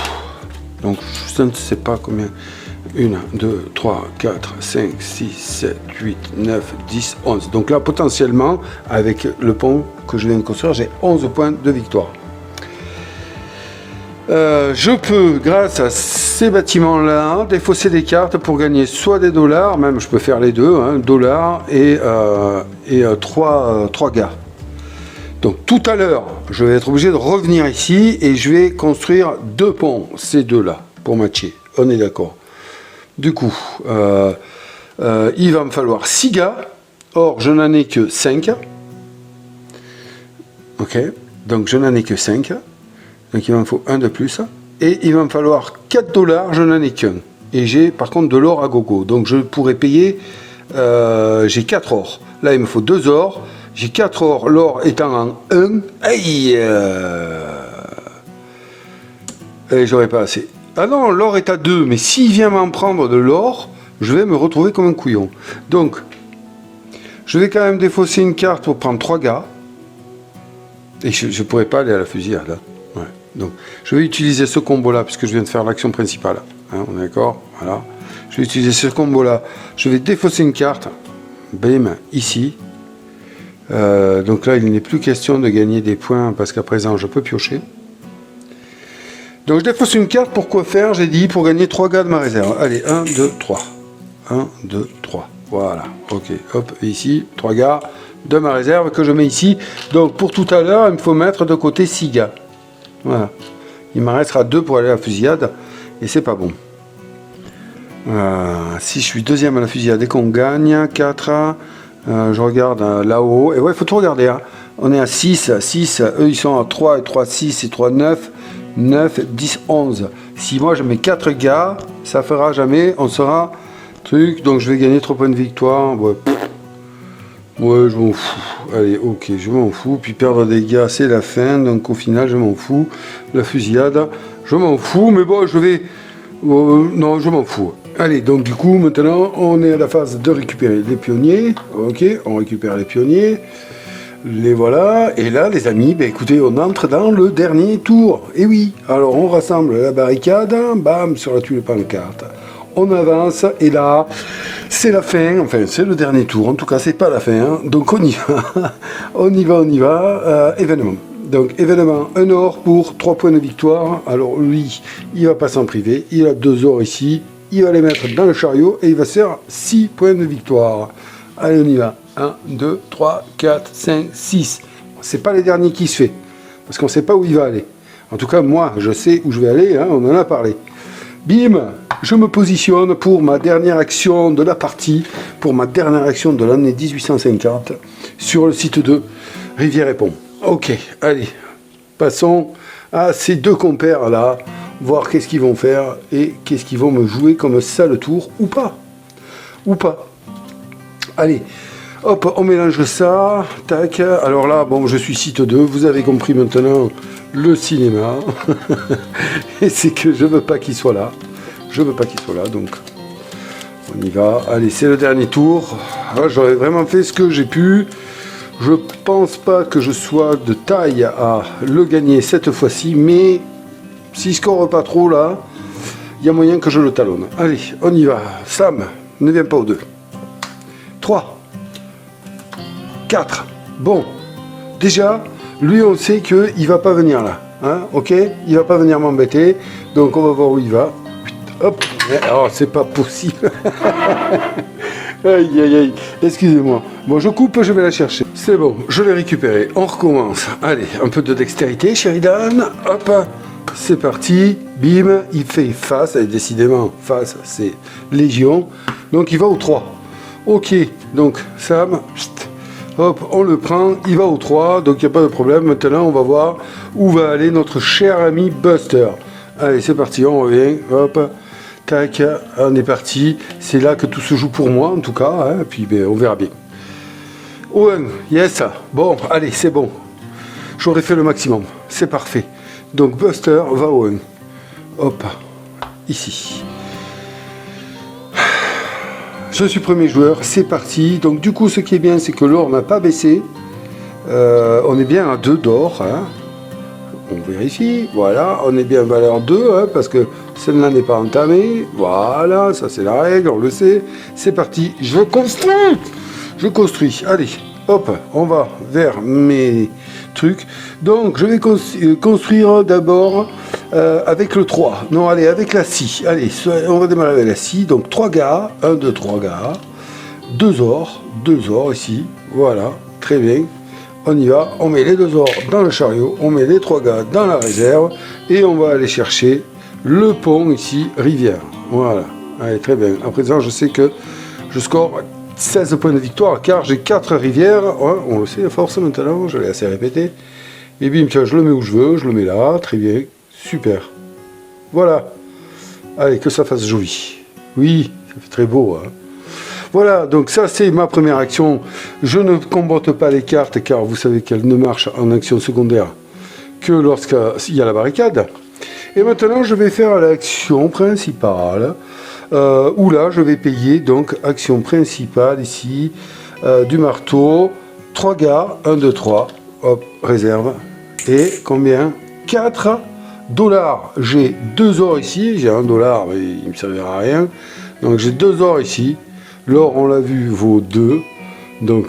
Donc, je ne sais pas combien. 1, 2, 3, 4, 5, 6, 7, 8, 9, 10, 11. Donc là, potentiellement, avec le pont que je viens de construire, j'ai 11 points de victoire. Je peux, grâce à ces bâtiments-là, défausser des cartes pour gagner soit des $, même je peux faire les deux, hein, $ et 3 gars. Donc tout à l'heure, je vais être obligé de revenir ici et je vais construire 2 ponts, ces deux-là, pour matcher. On est d'accord. Du coup, il va me falloir 6 gars. Or, je n'en ai que 5. Ok, donc je n'en ai que 5. Donc il m'en faut un de plus. Et il va me falloir 4 $, je n'en ai qu'un. Et j'ai par contre de l'or à gogo. Donc je pourrais payer, j'ai 4 ors. Là il me faut 2 ors. J'ai 4 ors, l'or étant en 1. Aïe et j'aurais pas assez. Ah non, l'or est à 2. Mais s'il vient m'en prendre de l'or, je vais me retrouver comme un couillon. Donc, je vais quand même défausser une carte pour prendre 3 gars. Et je ne pourrais pas aller à la fusillade. Hein. Ouais. Donc, je vais utiliser ce combo-là, puisque je viens de faire l'action principale. Hein, on est d'accord? Voilà. Je vais utiliser ce combo-là. Je vais défausser une carte. Bim, ici. Donc là, il n'est plus question de gagner des points, parce qu'à présent, je peux piocher. Donc, je défausse une carte. Pour quoi faire? J'ai dit pour gagner 3 gars de ma réserve. Allez, 1, 2, 3. 1, 2, 3. Voilà. Ok. Hop, ici, 3 gars de ma réserve que je mets ici. Donc pour tout à l'heure, il me faut mettre de côté 6 gars. Voilà. Il m'en restera 2 pour aller à la fusillade. Et c'est pas bon. Si je suis deuxième à la fusillade et qu'on gagne, 4, je regarde là-haut. Et ouais, il faut tout regarder. Hein. On est à 6, 6. Eux, ils sont à 3 et 3, 6 et 3, 9. 9, 10, 11. Si moi je mets 4 gars, ça fera jamais. On sera truc. Donc je vais gagner 3 points de victoire. Ouais. Ouais, je m'en fous. Allez, ok, je m'en fous. Puis perdre des gars, c'est la fin. Donc au final, je m'en fous. La fusillade, je m'en fous. Mais bon, je vais... non, je m'en fous. Allez, donc du coup, maintenant, on est à la phase de récupérer les pionniers. Ok, on récupère les pionniers. Les voilà. Et là, les amis, ben, écoutez, on entre dans le dernier tour. Et oui, alors on rassemble la barricade. Bam, sur la tuile pancarte. On avance et là, c'est la fin, enfin c'est le dernier tour, en tout cas c'est pas la fin, hein. Donc on y va, on y va, événement. Donc événement, 1 or pour 3 points de victoire, alors lui, il va pas s'en priver, il a 2 ors ici, il va les mettre dans le chariot et il va se faire 6 points de victoire. Allez on y va, 1, 2, 3, 4, 5, 6, c'est pas les derniers qui se fait, parce qu'on sait pas où il va aller. En tout cas moi je sais où je vais aller, hein, on en a parlé. Bim, je me positionne pour ma dernière action de la partie, pour ma dernière action de l'année 1850, sur le site de Rivière et Pont. Ok, allez, passons à ces 2 compères-là, voir qu'est-ce qu'ils vont faire et qu'est-ce qu'ils vont me jouer comme sale tour, ou pas. Ou pas. Allez, hop, on mélange ça, tac. Alors là, bon, je suis site 2, vous avez compris maintenant le cinéma. Et c'est que je veux pas qu'il soit là. Je veux pas qu'il soit là, donc On y va. Allez, c'est le dernier tour. Ah, j'aurais vraiment fait ce que j'ai pu. Je pense pas que je sois de taille à le gagner cette fois-ci, mais si je score pas trop là, il y a moyen que je le talonne. Allez, on y va. Sam, ne viens pas aux 2. 3. 4. Bon, déjà, lui on sait qu'il va pas venir là. Hein, ok, il va pas venir m'embêter. Donc on va voir où il va. Hop. Oh, c'est pas possible. Aïe, aïe, aïe. Excusez-moi. Bon, je coupe, je vais la chercher. C'est bon, je l'ai récupéré. On recommence. Allez, un peu de dextérité, Sheridan. Hop. C'est parti. Bim. Il fait face. Et décidément, face, c'est Légion. Donc, il va au 3. Ok. Donc, Sam. Hop, on le prend. Il va au 3. Donc, il n'y a pas de problème. Maintenant, on va voir où va aller notre cher ami Buster. Allez, c'est parti. On revient. Hop. Tac, on est parti. C'est là que tout se joue pour moi, en tout cas. Hein, et puis, ben, on verra bien. Owen, yes. Bon, allez, c'est bon. J'aurais fait le maximum. C'est parfait. Donc, Buster va Owen. Hop, ici. Je suis premier joueur. C'est parti. Donc, du coup, ce qui est bien, c'est que l'or n'a pas baissé. On est bien à 2 d'or. Hein. On vérifie, voilà, on est bien valeur 2, hein, parce que celle-là n'est pas entamée, voilà, ça c'est la règle, on le sait, c'est parti, je construis, allez, hop, on va vers mes trucs, donc je vais construire d'abord avec le 3, non, allez, avec la scie, allez, on va démarrer avec la scie, donc 3 gars, 1, 2, 3 gars, 2 ors ici, voilà, très bien. On y va, on met les 2 ors dans le chariot, on met les 3 gars dans la réserve et on va aller chercher le pont ici, rivière. Voilà, allez, très bien. À présent, je sais que je score 16 points de victoire car j'ai 4 rivières. Ouais, on le sait à force maintenant, je l'ai assez répété. Et bim, tiens, je le mets où je veux, je le mets là, très bien, super. Voilà, allez, que ça fasse joli. Oui, ça fait très beau, hein. Voilà, donc ça c'est ma première action. Je ne combatte pas les cartes car vous savez qu'elles ne marchent en action secondaire que lorsqu'il y a la barricade. Et maintenant je vais faire l'action principale où là je vais payer donc action principale ici du marteau, 3 gars, 1, 2, 3, hop, réserve. Et combien? 4 dollars. J'ai 2 ors ici, j'ai 1 dollar mais il ne me servira à rien. Donc j'ai 2 ors ici. L'or, on l'a vu, vaut 2. Donc,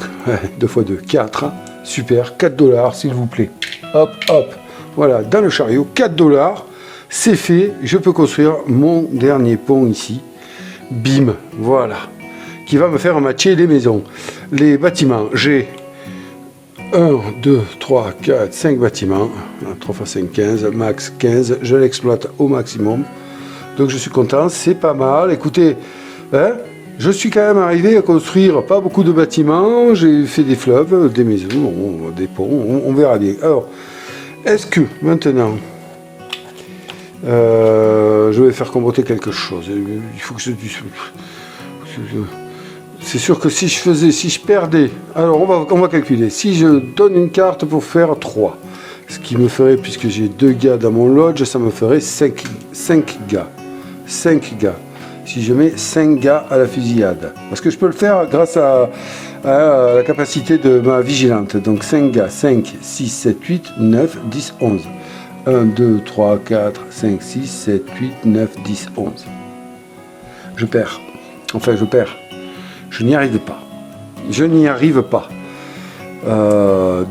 2 x 2, 4. Super, 4 dollars, s'il vous plaît. Hop, hop. Voilà, dans le chariot, 4 dollars. C'est fait. Je peux construire mon dernier pont ici. Bim, voilà. Qui va me faire matcher les maisons. Les bâtiments, j'ai 1, 2, 3, 4, 5 bâtiments. 3 x 5, 15. Max 15. Je l'exploite au maximum. Donc, je suis content. C'est pas mal. Écoutez, hein, je suis quand même arrivé à construire pas beaucoup de bâtiments, j'ai fait des fleuves, des maisons, des ponts, on verra bien. Alors, est-ce que maintenant, je vais faire comboter quelque chose? Il faut que je... C'est sûr que si je perdais, alors on va calculer, si je donne une carte pour faire 3, ce qui me ferait, puisque j'ai 2 gars dans mon lodge, ça me ferait 5 gars. 5 gars. Si je mets 5 gars à la fusillade. Parce que je peux le faire grâce à la capacité de ma vigilante. Donc 5 gars, 5, 6, 7, 8, 9, 10, 11. 1, 2, 3, 4, 5, 6, 7, 8, 9, 10, 11. Je perds. Enfin, je perds. Je n'y arrive pas. Je n'y arrive pas.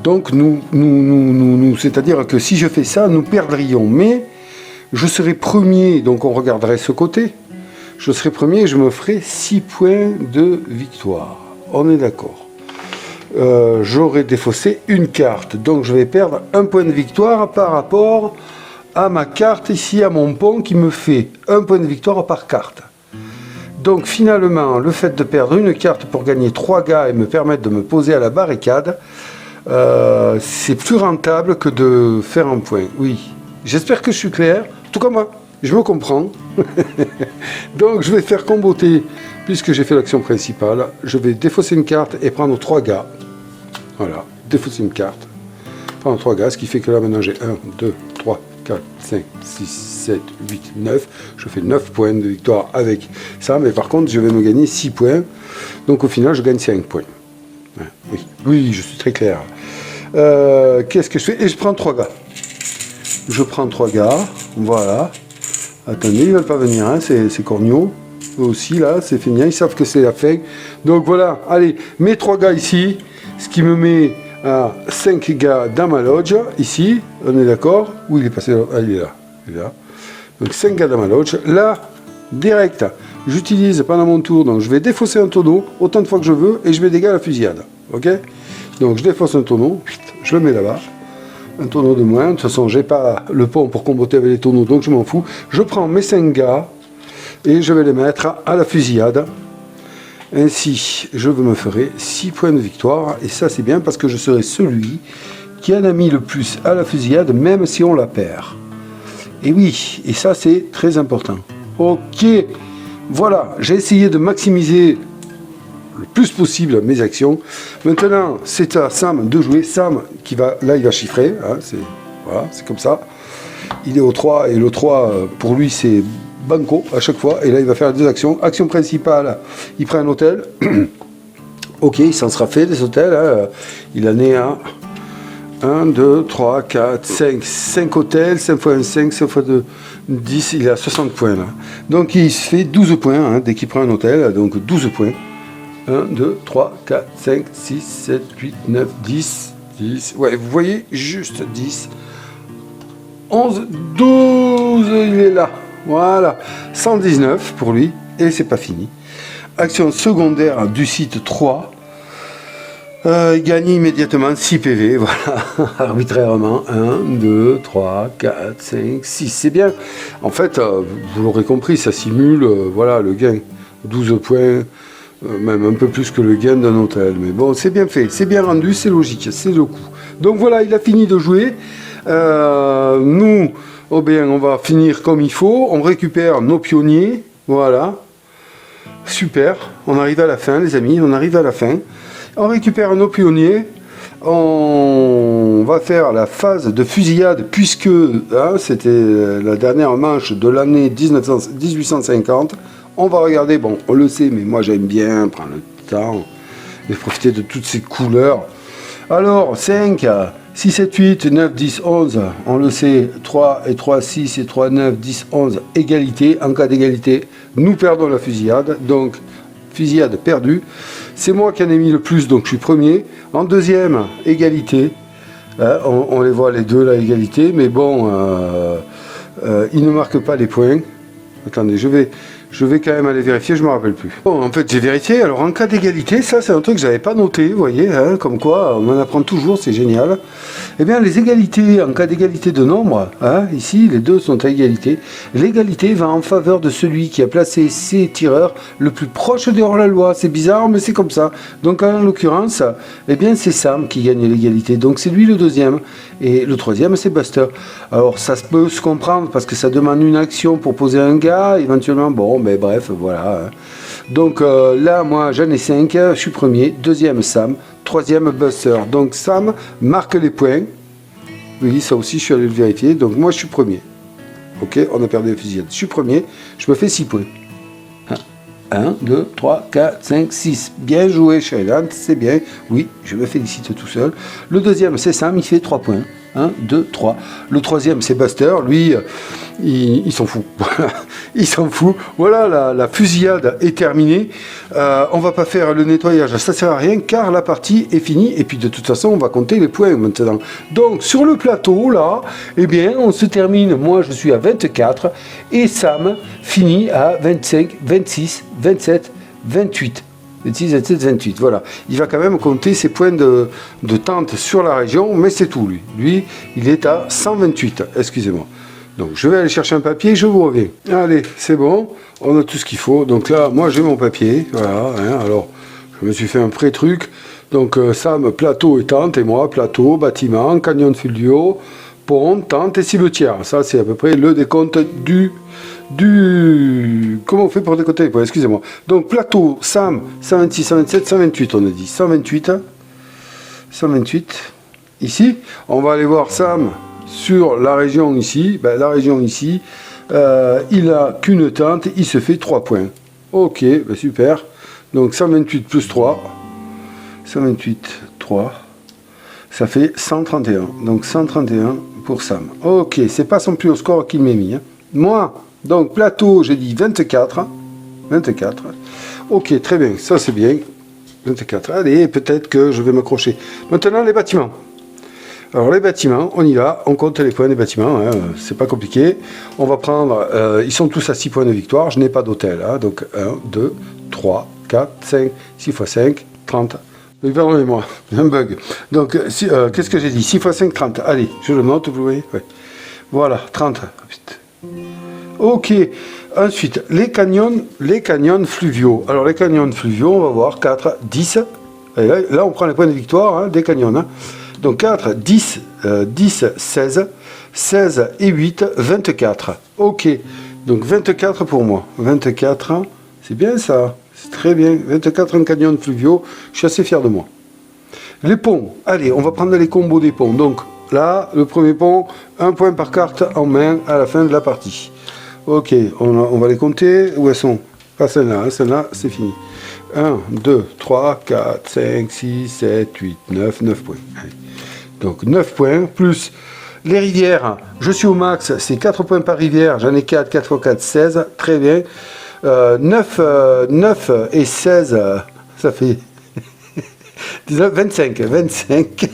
Donc, c'est-à-dire que si je fais ça, nous perdrions. Mais je serai premier, donc on regarderait ce côté. Je serai premier et je me ferai 6 points de victoire. On est d'accord. J'aurai défaussé une carte. Donc je vais perdre 1 point de victoire par rapport à ma carte ici, à mon pont, qui me fait 1 point de victoire par carte. Donc finalement, le fait de perdre une carte pour gagner 3 gars et me permettre de me poser à la barricade, c'est plus rentable que de faire un point. Oui, j'espère que je suis clair. En tout cas moi, je me comprends. Donc je vais faire comboter, puisque j'ai fait l'action principale, je vais défausser une carte et prendre 3 gars. Voilà, défausser une carte, prendre 3 gars, ce qui fait que là maintenant j'ai 1, 2, 3, 4, 5, 6, 7, 8, 9. Je fais 9 points de victoire avec ça, mais par contre, je vais me gagner 6 points. Donc au final, je gagne 5 points. Oui, oui, je suis très clair. Qu'est-ce que je fais? Et je prends 3 gars. Je prends 3 gars, voilà. Attendez, ils ne veulent pas venir, hein, c'est corneaux. Eux aussi, là, c'est fini, ils savent que c'est la fin. Donc voilà, allez, mes 3 gars ici, ce qui me met à 5 gars dans ma lodge, ici, on est d'accord? Où il est passé? Ah, il est là. Donc 5 gars dans ma lodge. Là, direct, j'utilise pendant mon tour, donc je vais défausser un tonneau autant de fois que je veux et je mets des gars à la fusillade. Ok? Donc je défausse un tonneau, je le mets là-bas. Un tonneau de moins. De toute façon, j'ai pas le pont pour comboter avec les tonneaux, donc je m'en fous. Je prends mes 5 gars et je vais les mettre à la fusillade. Ainsi, je me ferai 6 points de victoire. Et ça, c'est bien parce que je serai celui qui en a mis le plus à la fusillade, même si on la perd. Et oui, et ça, c'est très important. Ok, voilà, j'ai essayé de maximiser le plus possible mes actions. Maintenant, c'est à Sam de jouer. Sam, qui va, là, il va chiffrer. Hein, voilà, c'est comme ça. Il est au 3, et le 3, pour lui, c'est banco à chaque fois. Et là, il va faire 2 actions. Action principale, il prend un hôtel. Ok, il s'en sera fait des hôtels. Hein. Il en est à 1, 2, 3, 4, 5. 5 hôtels, 5 fois 1, 5, 5 fois 2, 10. Il est à 60 points là. Donc, il se fait 12 points hein, dès qu'il prend un hôtel. Donc, 12 points. 1, 2, 3, 4, 5, 6, 7, 8, 9, 10, 10. Ouais, vous voyez, juste 10. 11, 12, il est là. Voilà. 119 pour lui. Et c'est pas fini. Action secondaire du site 3. Il gagne immédiatement 6 PV. Voilà. Arbitrairement. 1, 2, 3, 4, 5, 6. C'est bien. En fait, vous l'aurez compris, ça simule voilà, le gain. 12 points. Même un peu plus que le gain d'un hôtel. Mais bon, c'est bien fait, c'est bien rendu, c'est logique, c'est le coup. Donc voilà, il a fini de jouer. Nous, oh bien, on va finir comme il faut. On récupère nos pionniers. Voilà. Super. On arrive à la fin, les amis. On arrive à la fin. On récupère nos pionniers. On va faire la phase de fusillade puisque hein, c'était la dernière manche de l'année 1850. On va regarder, bon, on le sait, mais moi j'aime bien prendre le temps et profiter de toutes ces couleurs. Alors, 5, 6, 7, 8, 9, 10, 11, on le sait, 3 et 3, 6 et 3, 9, 10, 11, égalité. En cas d'égalité, nous perdons la fusillade, donc fusillade perdue. C'est moi qui en ai mis le plus, donc je suis premier. En deuxième, égalité. On les voit les deux là, égalité, mais bon, ils ne marquent pas les points. Attendez, je vais quand même aller vérifier, je ne me rappelle plus. Bon, en fait, j'ai vérifié. Alors, en cas d'égalité, ça, c'est un truc que je n'avais pas noté, vous voyez, hein, comme quoi, on en apprend toujours, c'est génial. Eh bien, les égalités, en cas d'égalité de nombre, hein, ici, les deux sont à égalité. L'égalité va en faveur de celui qui a placé ses tireurs le plus proche de hors-la-loi. C'est bizarre, mais c'est comme ça. Donc, en l'occurrence, eh bien, c'est Sam qui gagne l'égalité. Donc, c'est lui le deuxième. Et le troisième, c'est Buster. Alors, ça peut se comprendre parce que ça demande une action pour poser un gars, éventuellement, bon, mais bref, voilà. Donc là, moi, j'en ai 5, je suis premier, deuxième Sam, troisième Buster. Donc Sam marque les points. Oui, ça aussi, je suis allé le vérifier. Donc moi, je suis premier. Ok, on a perdu la fusillade. Je suis premier, je me fais 6 points. 1, 2, 3, 4, 5, 6. Bien joué, Sheridan, c'est bien. Oui, je me félicite tout seul. Le deuxième, c'est Sam, il fait 3 points. 1, 2, 3. Le troisième, c'est Buster. Lui, il s'en fout. Il s'en fout. Voilà, la fusillade est terminée. On va pas faire le nettoyage, ça sert à rien, car la partie est finie. Et puis, de toute façon, on va compter les points maintenant. Donc, sur le plateau, là, eh bien, on se termine. Moi, je suis à 24. Et Sam finit à 25, 26, 27, 28. 26, 27, 28, voilà. Il va quand même compter ses points de tente sur la région, mais c'est tout, lui. Lui, il est à 128, excusez-moi. Donc, je vais aller chercher un papier, je vous reviens. Allez, c'est bon, on a tout ce qu'il faut. Donc là, moi, j'ai mon papier, voilà. Hein, alors, je me suis fait un pré-truc. Donc, Sam, plateau et tente, et moi, plateau, bâtiment, canyon de Fulvio, pont, tente et cimetière. Ça, c'est à peu près le décompte du... Comment on fait pour décompter les points? Excusez-moi. Donc, plateau, Sam, 126, 127, 128, on a dit. 128. 128. Ici, on va aller voir Sam sur la région ici, ben, la région ici, il a qu'une tente, il se fait 3 points. Ok, ben super. Donc 128 plus 3, 128, 3, ça fait 131. Donc 131 pour Sam. Ok, c'est pas son plus haut score qu'il m'a mis. Hein. Moi, donc plateau, j'ai dit 24. 24. Ok, très bien, ça c'est bien. 24. Allez, peut-être que je vais m'accrocher. Maintenant, les bâtiments. Alors, les bâtiments, on y va. On compte les points des bâtiments. Hein, c'est pas compliqué. On va prendre... ils sont tous à 6 points de victoire. Je n'ai pas d'hôtel. Hein, donc, 1, 2, 3, 4, 5, 6 x 5, 30. Pardonnez-moi, un bug. Donc, qu'est-ce que j'ai dit? 6 x 5, 30. Allez, je le note, vous voyez. Ouais. Voilà, 30. Ok. Ensuite, les canyons fluviaux. Alors, les canyons fluviaux, on va voir 4, 10. Et là, on prend les points de victoire hein, des canyons. Hein. Donc, 4, 10, 10, 16, 16 et 8, 24. Ok. Donc, 24 pour moi. 24, c'est bien ça. C'est très bien. 24 en canyons fluviaux. Je suis assez fier de moi. Les ponts. Allez, on va prendre les combos des ponts. Donc, là, le premier pont, 1 point par carte en main à la fin de la partie. Ok, on va les compter. Où elles sont? Pas celle-là, hein, celle-là, c'est fini. 1, 2, 3, 4, 5, 6, 7, 8, 9, 9 points. Allez. Donc 9 points, plus les rivières. Je suis au max, c'est 4 points par rivière. J'en ai 4, 4 x 4, 16. Très bien. 9 et 16, ça fait 19, 25. 25.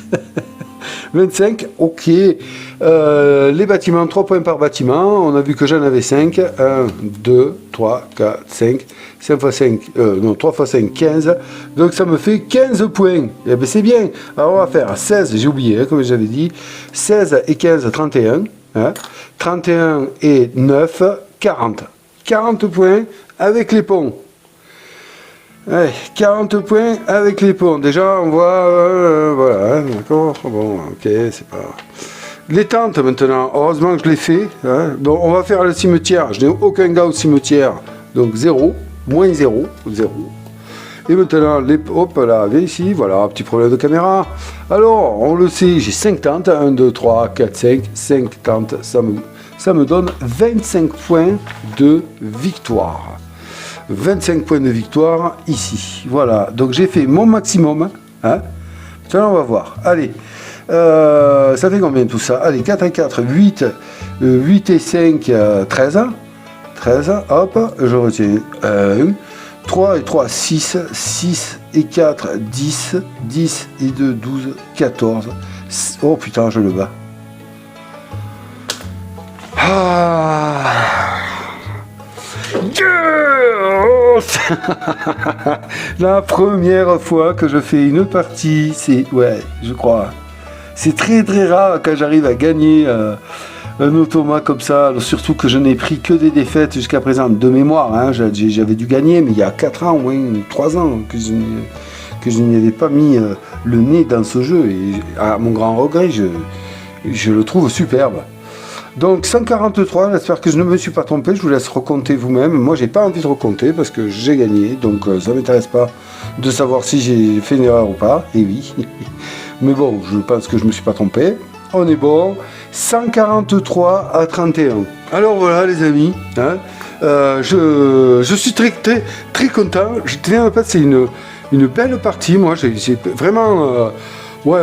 25, ok. Les bâtiments, 3 points par bâtiment. On a vu que j'en avais 5. 1, 2, 3, 4, 5. 5 x 5, non, 3 x 5, 15. Donc ça me fait 15 points. Et bien c'est bien. Alors on va faire 16, j'ai oublié, hein, comme j'avais dit. 16 et 15, 31. Hein. 31 et 9, 40. 40 points avec les ponts. Ouais, 40 points avec les ponts. Déjà, on voit... voilà, hein, d'accord. Bon, ok, c'est pas... Les tentes, maintenant. Heureusement que je l'ai fait. Hein. Donc, on va faire le cimetière. Je n'ai aucun gars au cimetière. Donc, 0. Moins 0. 0. Et maintenant, les... hop, là, ici. Voilà, petit problème de caméra. Alors, on le sait, j'ai 5 tentes. 1, 2, 3, 4, 5. 5 tentes. Ça me donne 25 points de victoire. 25 points de victoire ici. Voilà, donc j'ai fait mon maximum. Hein. Maintenant, on va voir. Allez, ça fait combien tout ça? Allez, 4 et 4, 8. 8 et 5, 13. 13, hop, je retiens 1. 3 et 3, 6. 6 et 4, 10. 10 et 2, 12, 14. Oh putain, je le bats. Ah. La première fois que je fais une partie, c'est... Ouais, je crois. C'est très très rare quand j'arrive à gagner un automat comme ça, surtout que je n'ai pris que des défaites jusqu'à présent, de mémoire. Hein, j'avais dû gagner, mais il y a 4 ans, au moins 3 ans, que je n'y avais pas mis le nez dans ce jeu. Et à mon grand regret, je le trouve superbe. Donc 143, j'espère que je ne me suis pas trompé, je vous laisse recompter vous-même. Moi j'ai pas envie de recompter parce que j'ai gagné, donc ça ne m'intéresse pas de savoir si j'ai fait une erreur ou pas, et oui. Mais bon, je pense que je ne me suis pas trompé. On est bon, 143 à 31. Alors voilà les amis, hein, je suis très très très content, je tiens à passer une belle partie, moi j'ai vraiment... Ouais,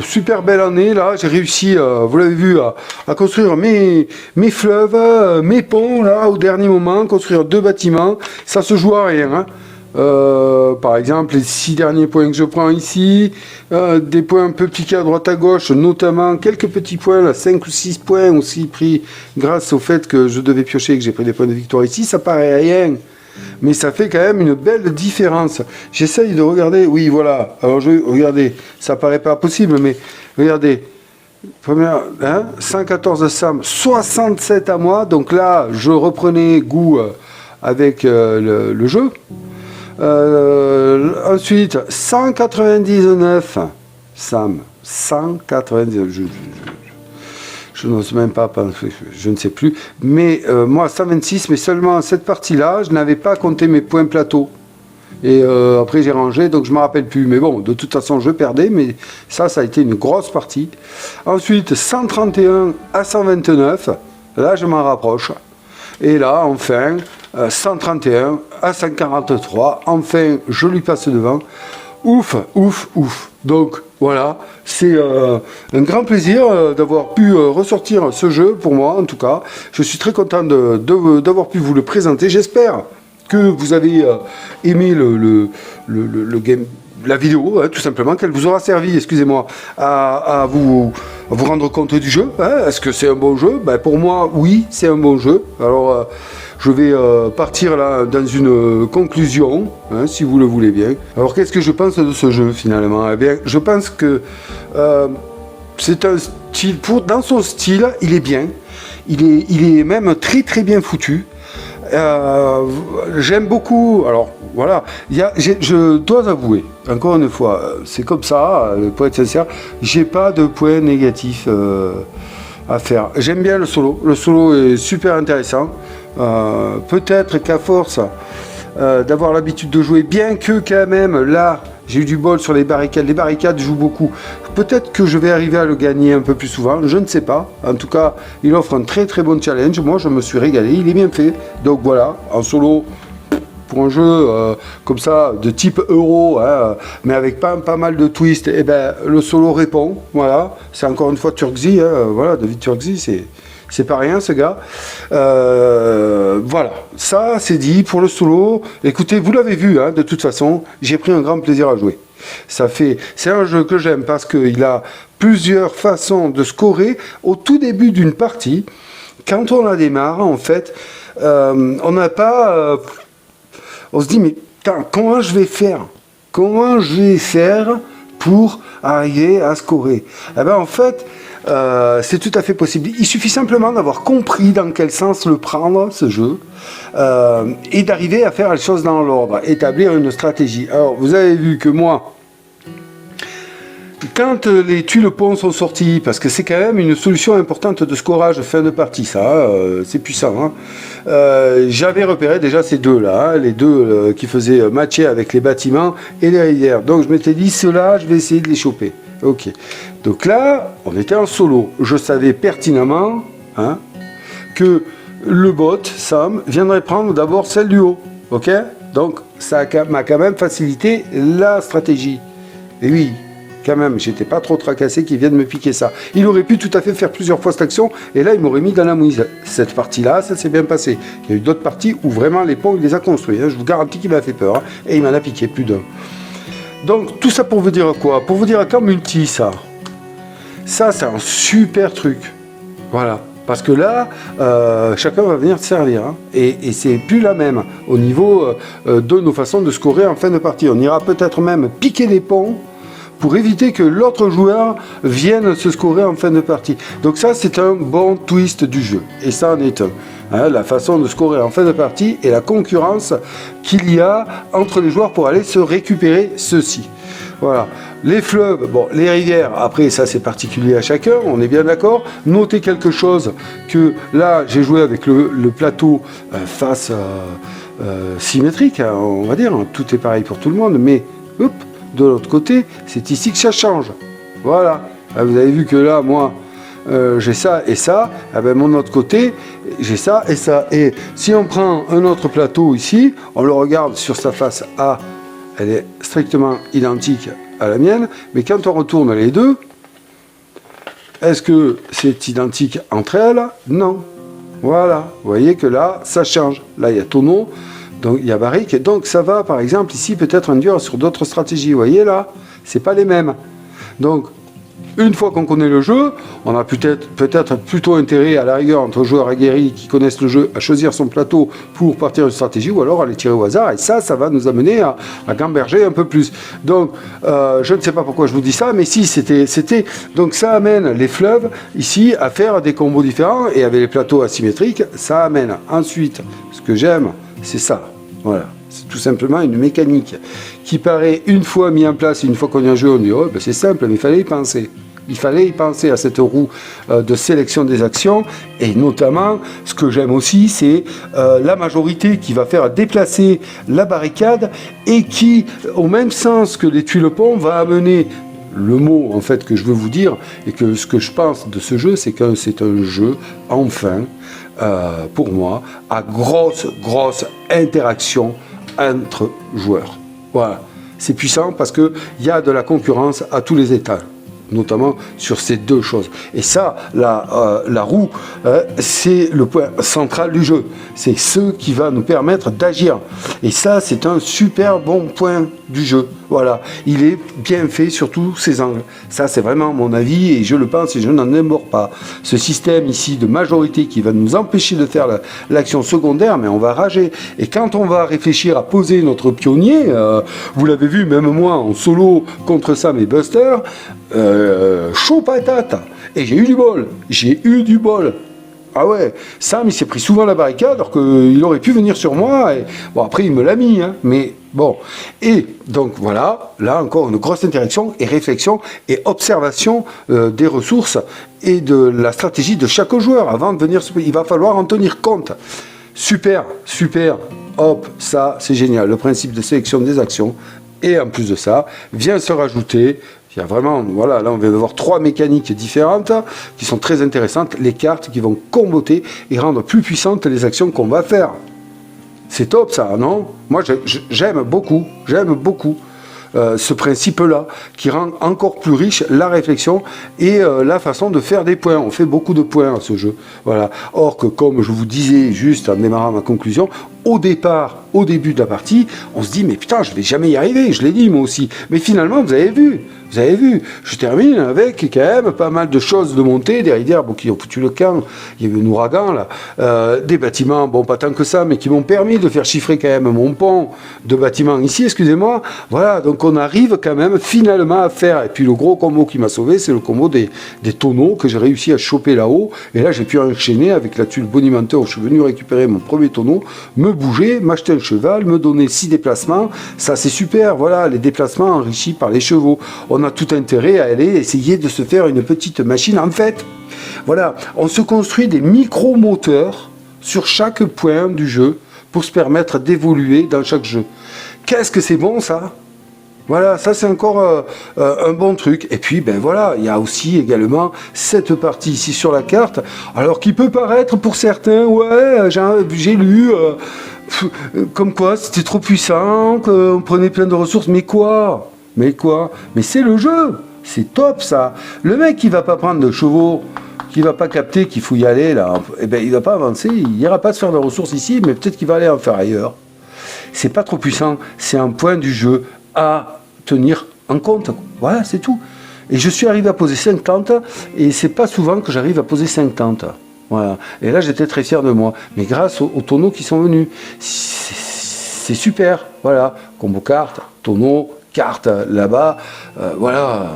super belle année, là, j'ai réussi, vous l'avez vu, à construire mes fleuves, mes ponts, là, au dernier moment, construire 2 bâtiments, ça se joue à rien, hein. Par exemple, les 6 derniers points que je prends ici, des points un peu piqués à droite à gauche, notamment quelques petits points, là, 5 ou 6 points aussi pris grâce au fait que je devais piocher et que j'ai pris des points de victoire ici, ça paraît rien. Mais ça fait quand même une belle différence. J'essaye de regarder, oui voilà, alors regardez, ça paraît pas possible, mais regardez, première, hein, 114 Sam, 67 à moi, donc là je reprenais goût avec le jeu. Ensuite, 199 Sam, 199, je n'ose même pas penser, je ne sais plus. Mais moi, 126, mais seulement cette partie-là, je n'avais pas compté mes points plateau. Et après j'ai rangé, donc je me rappelle plus. Mais bon, de toute façon je perdais, mais ça a été une grosse partie. Ensuite 131 à 129, là je m'en rapproche. Et là enfin 131 à 143, enfin je lui passe devant. Ouf, ouf, ouf. Donc voilà, c'est un grand plaisir d'avoir pu ressortir ce jeu pour moi en tout cas. Je suis très content d'avoir pu vous le présenter. J'espère que vous avez aimé le game, la vidéo, hein, tout simplement, qu'elle vous aura servi, excusez-moi, à vous rendre compte du jeu. Hein. Est-ce que c'est un bon jeu? Ben, pour moi, oui, c'est un bon jeu. Alors, je vais partir là dans une conclusion, hein, si vous le voulez bien. Alors, qu'est-ce que je pense de ce jeu, finalement? Eh bien, je pense que c'est un style, dans son style, il est bien. Il est même très, très bien foutu. J'aime beaucoup, alors voilà, je dois avouer, encore une fois, c'est comme ça, pour être sincère, j'ai pas de point négatif à faire. J'aime bien le solo est super intéressant, peut-être qu'à force d'avoir l'habitude de jouer, bien que quand même là, j'ai eu du bol sur les barricades jouent beaucoup. Peut-être que je vais arriver à le gagner un peu plus souvent, je ne sais pas. En tout cas, il offre un très très bon challenge. Moi, je me suis régalé, il est bien fait. Donc voilà, en solo, pour un jeu comme ça, de type euro, hein, mais avec pas mal de twists, et ben, le solo répond. Voilà, c'est encore une fois Turkzy, hein, voilà, David Turkzy, c'est pas rien ce gars. Voilà, ça c'est dit pour le solo. Écoutez, vous l'avez vu, hein, de toute façon, j'ai pris un grand plaisir à jouer. C'est un jeu que j'aime parce qu'il a plusieurs façons de scorer au tout début d'une partie. Quand on la démarre, en fait, on n'a pas... on se dit, mais putain, comment je vais faire? Comment je vais faire pour arriver à scorer? Eh ben, en fait... c'est tout à fait possible. Il suffit simplement d'avoir compris dans quel sens le prendre, ce jeu, et d'arriver à faire les choses dans l'ordre, établir une stratégie. Alors, vous avez vu que moi, quand les tuiles-ponts sont sortis, parce que c'est quand même une solution importante de scorage fin de partie, ça, c'est puissant, hein. J'avais repéré déjà ces deux-là, hein, les deux qui faisaient matcher avec les bâtiments et les rivières. Donc je m'étais dit, ceux-là, je vais essayer de les choper. Ok. Donc là, on était en solo. Je savais pertinemment, hein, que le bot, Sam, viendrait prendre d'abord celle du haut. Ok. Donc ça m'a quand même facilité la stratégie. Et oui, quand même, j'étais pas trop tracassé qu'il vienne me piquer ça. Il aurait pu tout à fait faire plusieurs fois cette action, et là, il m'aurait mis dans la mouise. Cette partie-là, ça s'est bien passé. Il y a eu d'autres parties où vraiment les ponts, il les a construits. Hein. Je vous garantis qu'il m'a fait peur. Hein, et il m'en a piqué plus d'un. Donc, tout ça pour vous dire quoi? Pour vous dire qu'en multi, ça c'est un super truc. Voilà. Parce que là, chacun va venir te servir. Hein. Et c'est plus la même au niveau de nos façons de scorer en fin de partie. On ira peut-être même piquer les ponts pour éviter que l'autre joueur vienne se scorer en fin de partie. Donc ça, c'est un bon twist du jeu. Et ça en est un. Hein, la façon de scorer en fin de partie et la concurrence qu'il y a entre les joueurs pour aller se récupérer ceci. Voilà. Les fleuves, bon, les rivières, après ça c'est particulier à chacun, on est bien d'accord. Notez quelque chose, que là j'ai joué avec le plateau face symétrique, hein, on va dire, tout est pareil pour tout le monde, mais hop, de l'autre côté, c'est ici que ça change. Voilà. Là, vous avez vu que là, moi, j'ai ça et ça. Eh ben, mon autre côté, j'ai ça et ça. Et si on prend un autre plateau ici, on le regarde sur sa face A, elle est strictement identique à la mienne. Mais quand on retourne les deux, est-ce que c'est identique entre elles? Non. Voilà. Vous voyez que là, ça change. Là, il y a tonneau. Donc il y a barrique, et donc ça va par exemple ici peut-être induire sur d'autres stratégies. Vous voyez là, c'est pas les mêmes. Donc une fois qu'on connaît le jeu, on a peut-être plutôt intérêt à la rigueur entre joueurs aguerris qui connaissent le jeu à choisir son plateau pour partir une stratégie ou alors à les tirer au hasard, et ça va nous amener à gamberger un peu plus. Donc je ne sais pas pourquoi je vous dis ça, mais si c'était donc ça amène les fleuves ici à faire des combos différents, et avec les plateaux asymétriques, ça amène ensuite, ce que j'aime, c'est ça. Voilà. C'est tout simplement une mécanique qui paraît une fois mis en place, une fois qu'on est en jeu, on dit oh, ben c'est simple, mais il fallait y penser. Il fallait y penser à cette roue de sélection des actions, et notamment, ce que j'aime aussi, c'est la majorité qui va faire déplacer la barricade et qui, au même sens que les tuiles-ponts, va amener le mot en fait que je veux vous dire, et que ce que je pense de ce jeu, c'est que c'est un jeu, enfin, pour moi, à grosse interaction entre joueurs. Voilà, c'est puissant parce qu'il y a de la concurrence à tous les étages, notamment sur ces deux choses. Et ça, la roue, c'est le point central du jeu. C'est ce qui va nous permettre d'agir. Et ça, c'est un super bon point du jeu. Voilà, il est bien fait sur tous ses angles. Ça, c'est vraiment mon avis et je le pense et je n'en démords pas. Ce système ici de majorité qui va nous empêcher de faire l'action secondaire, mais on va rager. Et quand on va réfléchir à poser notre pionnier, vous l'avez vu, même moi en solo contre Sam et Buster, chaud patate. Et j'ai eu du bol. Ah ouais, Sam il s'est pris souvent la barricade alors qu'il aurait pu venir sur moi. Et... Bon, après il me l'a mis, hein, mais bon. Et donc voilà, là encore une grosse interaction et réflexion et observation des ressources et de la stratégie de chaque joueur avant de venir. Il va falloir en tenir compte. Super, hop, ça c'est génial. Le principe de sélection des actions. Et en plus de ça, vient se rajouter, il y a vraiment, voilà, là on vient de voir 3 mécaniques différentes qui sont très intéressantes, les cartes qui vont comboter et rendre plus puissantes les actions qu'on va faire. C'est top ça, non? Moi j'aime beaucoup ce principe-là qui rend encore plus riche la réflexion et la façon de faire des points. On fait beaucoup de points à ce jeu. Voilà. Or que, comme je vous disais juste en démarrant ma conclusion, au début de la partie, on se dit mais putain, je vais jamais y arriver. Je l'ai dit moi aussi. Mais finalement, vous avez vu, je termine avec quand même pas mal de choses de montée, des rivières qui ont foutu le camp. Il y a eu un ouragan là, des bâtiments, bon pas tant que ça, mais qui m'ont permis de faire chiffrer quand même mon pont de bâtiments ici, excusez-moi. Voilà, donc on arrive quand même finalement à faire. Et puis le gros combo qui m'a sauvé, c'est le combo des tonneaux que j'ai réussi à choper là-haut. Et là, j'ai pu enchaîner avec la tuile bonimenteur où je suis venu récupérer mon premier tonneau, me bouger, m'acheter un cheval, me donner 6 déplacements. Ça, c'est super. Voilà, les déplacements enrichis par les chevaux. On a tout intérêt à aller essayer de se faire une petite machine. En fait, voilà, on se construit des micro-moteurs sur chaque point du jeu pour se permettre d'évoluer dans chaque jeu. Qu'est-ce que c'est bon ça? Voilà, ça c'est encore un bon truc. Et puis, ben voilà, il y a aussi également cette partie ici sur la carte, alors qui peut paraître pour certains, ouais, j'ai lu, comme quoi c'était trop puissant, qu'on prenait plein de ressources, mais quoi? Mais c'est le jeu, c'est top ça. Le mec qui va pas prendre de chevaux, qui va pas capter qu'il faut y aller là, eh ben il va pas avancer, il ira pas se faire de ressources ici, mais peut-être qu'il va aller en faire ailleurs. C'est pas trop puissant, c'est un point du jeu à tenir en compte. Voilà, c'est tout. Et je suis arrivé à poser 50, et c'est pas souvent que j'arrive à poser 50. Voilà. Et là, j'étais très fier de moi. Mais grâce aux tonneaux qui sont venus, c'est super. Voilà, combo carte, tonneau, carte là-bas, voilà.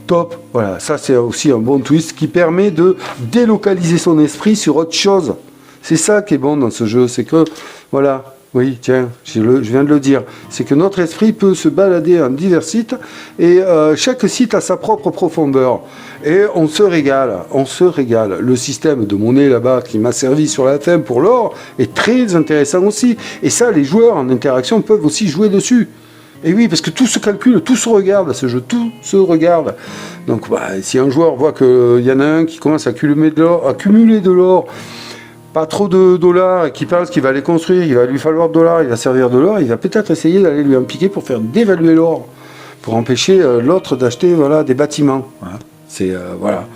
Top, voilà, ça c'est aussi un bon twist qui permet de délocaliser son esprit sur autre chose. C'est ça qui est bon dans ce jeu, c'est que, voilà, oui, tiens, je viens de le dire, c'est que notre esprit peut se balader en divers sites et chaque site a sa propre profondeur. Et on se régale. Le système de monnaie là-bas qui m'a servi sur la fin pour l'or est très intéressant aussi. Et ça, les joueurs en interaction peuvent aussi jouer dessus. Et oui, parce que tout se calcule, tout se regarde à ce jeu, tout se regarde. Donc, bah, si un joueur voit qu'il y en a un qui commence à cumuler de l'or, pas trop de dollars, et qui pense qu'il va les construire, il va lui falloir de dollars, il va servir de l'or, il va peut-être essayer d'aller lui en piquer pour faire dévaluer l'or, pour empêcher l'autre d'acheter voilà, des bâtiments. Voilà. C'est, voilà.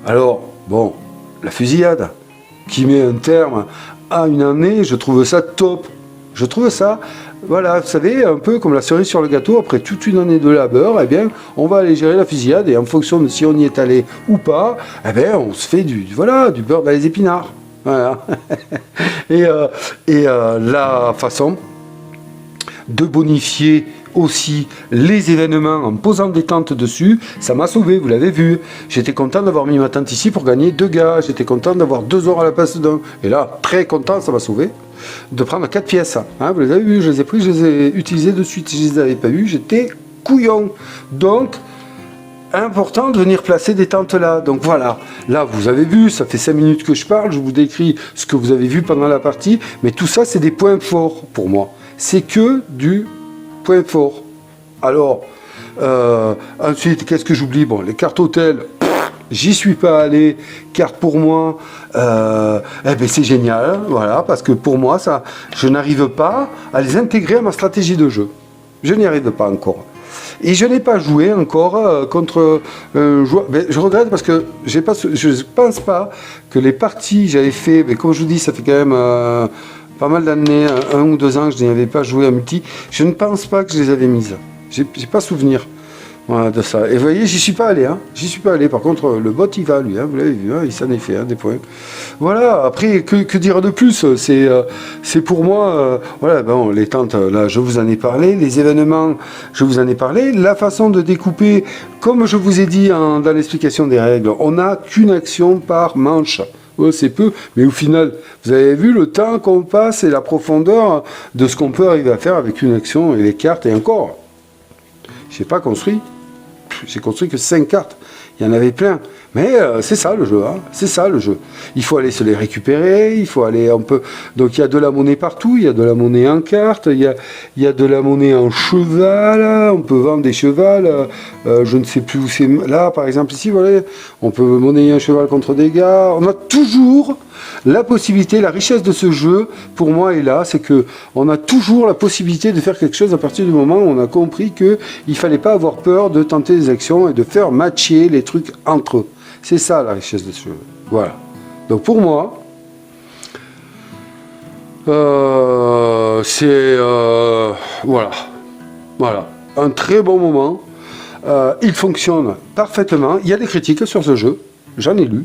Alors, bon, la fusillade, qui met un terme à une année, je trouve ça top. Je trouve ça, voilà, vous savez, un peu comme la cerise sur le gâteau, après toute une année de labeur, eh bien, on va aller gérer la fusillade, et en fonction de si on y est allé ou pas, eh bien, on se fait du beurre dans les épinards. Voilà. et la façon de bonifier aussi les événements en posant des tentes dessus, ça m'a sauvé, vous l'avez vu. J'étais content d'avoir mis ma tente ici pour gagner 2 gars, j'étais content d'avoir 2 heures à la place d'un. Et là, très content, ça m'a sauvé, de prendre 4 pièces. Hein, vous les avez vus, je les ai pris, je les ai utilisés de suite. Si je les avais pas eu, j'étais couillon. Donc, important de venir placer des tentes là. Donc voilà, là vous avez vu, ça fait 5 minutes que je parle, je vous décris ce que vous avez vu pendant la partie, mais tout ça c'est des points forts pour moi. C'est que du point fort. Alors, ensuite, qu'est-ce que j'oublie? Bon, les cartes hôtels, j'y suis pas allé, car pour moi, c'est génial, hein, voilà, parce que pour moi, ça, je n'arrive pas à les intégrer à ma stratégie de jeu. Je n'y arrive pas encore. Et je n'ai pas joué encore contre un joueur. Mais je regrette parce que je ne pense pas que les parties j'avais fait, mais comme je vous dis, ça fait quand même pas mal d'années, 1 ou 2 ans que je n'avais pas joué à multi. Je ne pense pas que je les avais mises. J'ai pas souvenir. Voilà, de ça. Et vous voyez, j'y suis pas allé. Hein. J'y suis pas allé. Par contre, le bot, il va, lui. Hein. Vous l'avez vu, hein. Il s'en est fait des points. Voilà. Après, que dire de plus? C'est pour moi... voilà, bon, les tentes, là, je vous en ai parlé. Les événements, je vous en ai parlé. La façon de découper, comme je vous ai dit dans l'explication des règles, on n'a qu'une action par manche. Ouais, c'est peu, mais au final, vous avez vu le temps qu'on passe et la profondeur de ce qu'on peut arriver à faire avec une action et les cartes, et encore. Je n'ai pas construit. J'ai construit que 5 cartes. Il y en avait plein. Mais c'est ça le jeu. Hein. C'est ça le jeu. Il faut aller se les récupérer. Il faut aller un peu. Donc il y a de la monnaie partout. Il y a de la monnaie en carte. Il y a de la monnaie en cheval. On peut vendre des chevals. Je ne sais plus où c'est. Là, par exemple, ici, voilà. On peut monnayer un cheval contre des gars. On a toujours la possibilité, la richesse de ce jeu, pour moi, est là. C'est que on a toujours la possibilité de faire quelque chose à partir du moment où on a compris qu'il ne fallait pas avoir peur de tenter des actions et de faire matcher les trucs entre eux. C'est ça la richesse de ce jeu. Voilà. Donc pour moi, c'est voilà, un très bon moment. Il fonctionne parfaitement. Il y a des critiques sur ce jeu, j'en ai lu,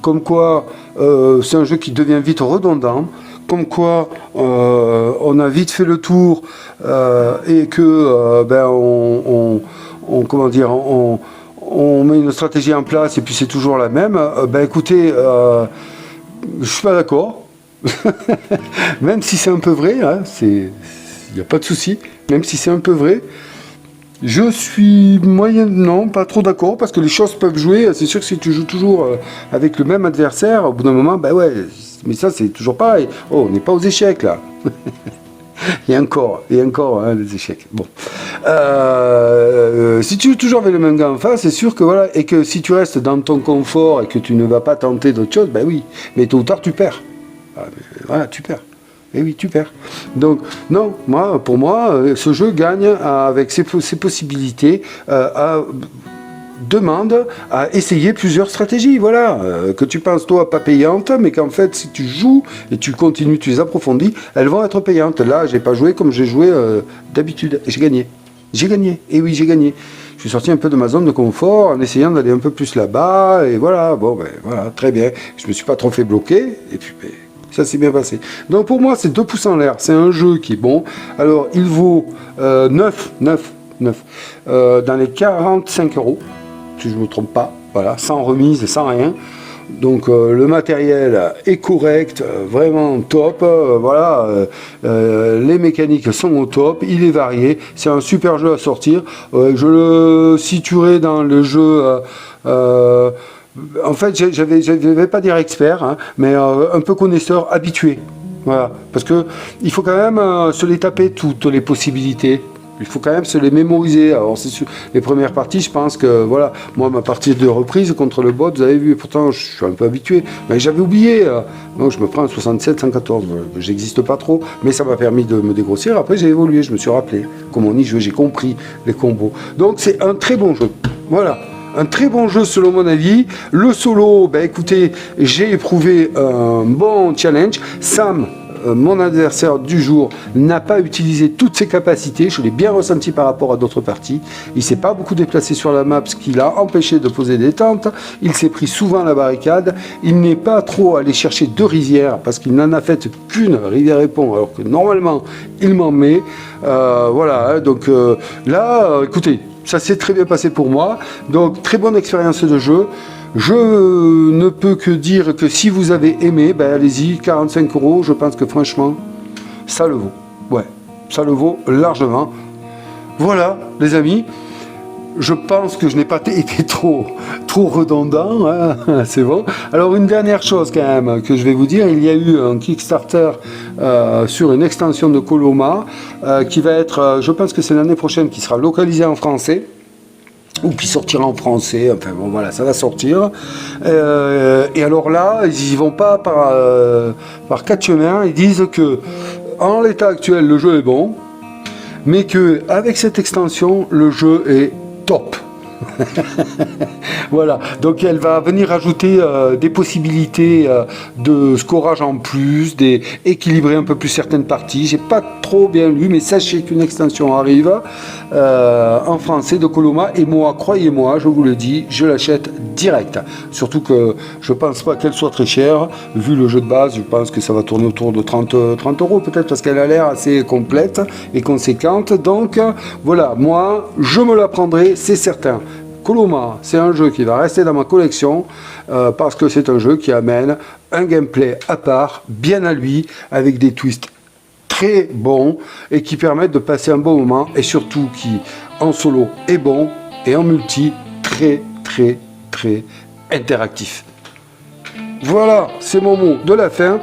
comme quoi c'est un jeu qui devient vite redondant, comme quoi on a vite fait le tour et que comment dire, on met une stratégie en place et puis c'est toujours la même. Écoutez, je suis pas d'accord. Même si c'est un peu vrai, hein, il n'y a pas de souci. Même si c'est un peu vrai, je suis moyennement pas trop d'accord parce que les choses peuvent jouer. C'est sûr que si tu joues toujours avec le même adversaire, au bout d'un moment, mais ça c'est toujours pareil. Oh, on n'est pas aux échecs là. Et encore hein, les échecs. Bon. Si tu joues toujours avec le même gars en face, c'est sûr que voilà, et que si tu restes dans ton confort et que tu ne vas pas tenter d'autres choses, oui, mais tôt ou tard tu perds. Voilà, tu perds. Et oui, tu perds. Donc, non, pour moi, ce jeu gagne avec ses possibilités demande à essayer plusieurs stratégies, voilà, que tu penses toi pas payantes, mais qu'en fait si tu joues et tu continues, tu les approfondis, elles vont être payantes. Là, j'ai pas joué comme j'ai joué d'habitude, et j'ai gagné. Et oui, j'ai gagné. Je suis sorti un peu de ma zone de confort en essayant d'aller un peu plus là-bas, et voilà, voilà, très bien. Je me suis pas trop fait bloquer, et puis ça s'est bien passé. Donc pour moi, c'est 2 pouces en l'air. C'est un jeu qui est bon. Alors, il vaut 9 dans les 45 €. Si je ne me trompe pas, voilà, sans remise, sans rien. Donc le matériel est correct, vraiment top, voilà, les mécaniques sont au top, il est varié, c'est un super jeu à sortir. Je le situerai dans le jeu, en fait je vais pas dire expert, hein, mais un peu connaisseur, habitué. Voilà, parce que il faut quand même se les taper toutes les possibilités. Il faut quand même se les mémoriser. Alors c'est sûr, les premières parties, je pense que voilà, moi ma partie de reprise contre le bot, vous avez vu, pourtant je suis un peu habitué, mais j'avais oublié. Donc je me prends un 67, 114, j'existe pas trop, mais ça m'a permis de me dégrossir. Après j'ai évolué, je me suis rappelé comment on y jouait, j'ai compris les combos. Donc c'est un très bon jeu. Voilà. Un très bon jeu selon mon avis. Le solo, écoutez, j'ai éprouvé un bon challenge. Sam, mon adversaire du jour n'a pas utilisé toutes ses capacités. Je l'ai bien ressenti par rapport à d'autres parties. Il s'est pas beaucoup déplacé sur la map, ce qui l'a empêché de poser des tentes. Il s'est pris souvent la barricade. Il n'est pas trop allé chercher de rizières parce qu'il n'en a fait qu'une, rivière et pont, alors que normalement il m'en met. Voilà, donc là, écoutez, ça s'est très bien passé pour moi. Donc très bonne expérience de jeu. Je ne peux que dire que si vous avez aimé, ben allez-y, 45 €, je pense que franchement, ça le vaut. Ouais, ça le vaut largement. Voilà, les amis, je pense que je n'ai pas été trop redondant, hein, c'est bon. Alors une dernière chose quand même que je vais vous dire, il y a eu un Kickstarter sur une extension de Coloma qui va être, je pense que c'est l'année prochaine, qui sera localisée en français. Ou qui sortira en français, enfin bon voilà, ça va sortir. Et alors là, ils y vont pas par quatre chemins, ils disent que en l'état actuel, le jeu est bon, mais que avec cette extension, le jeu est top. Voilà, donc elle va venir ajouter des possibilités de scorage en plus, équilibrer un peu plus certaines parties. J'ai pas trop bien lu, mais sachez qu'une extension arrive en français de Coloma, et moi, croyez-moi, je vous le dis, je l'achète direct. Surtout que je pense pas qu'elle soit très chère, vu le jeu de base. Je pense que ça va tourner autour de 30 € peut-être, parce qu'elle a l'air assez complète et conséquente. Donc voilà, moi je me la prendrai, c'est certain. Coloma, c'est un jeu qui va rester dans ma collection parce que c'est un jeu qui amène un gameplay à part, bien à lui, avec des twists très bons et qui permettent de passer un bon moment, et surtout qui en solo est bon et en multi très interactif. Voilà, c'est mon mot de la fin.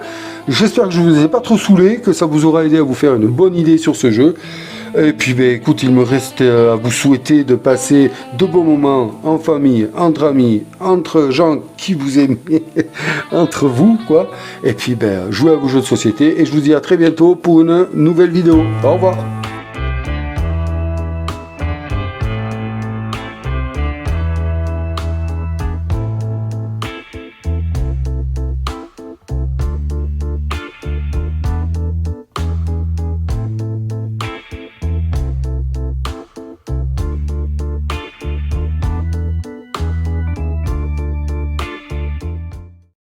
J'espère que je ne vous ai pas trop saoulé, que ça vous aura aidé à vous faire une bonne idée sur ce jeu. Et puis ben, écoute, il me reste à vous souhaiter de passer de bons moments en famille, entre amis, entre gens qui vous aiment, entre vous quoi. Et puis ben, jouez à vos jeux de société, et je vous dis à très bientôt pour une nouvelle vidéo. Au revoir.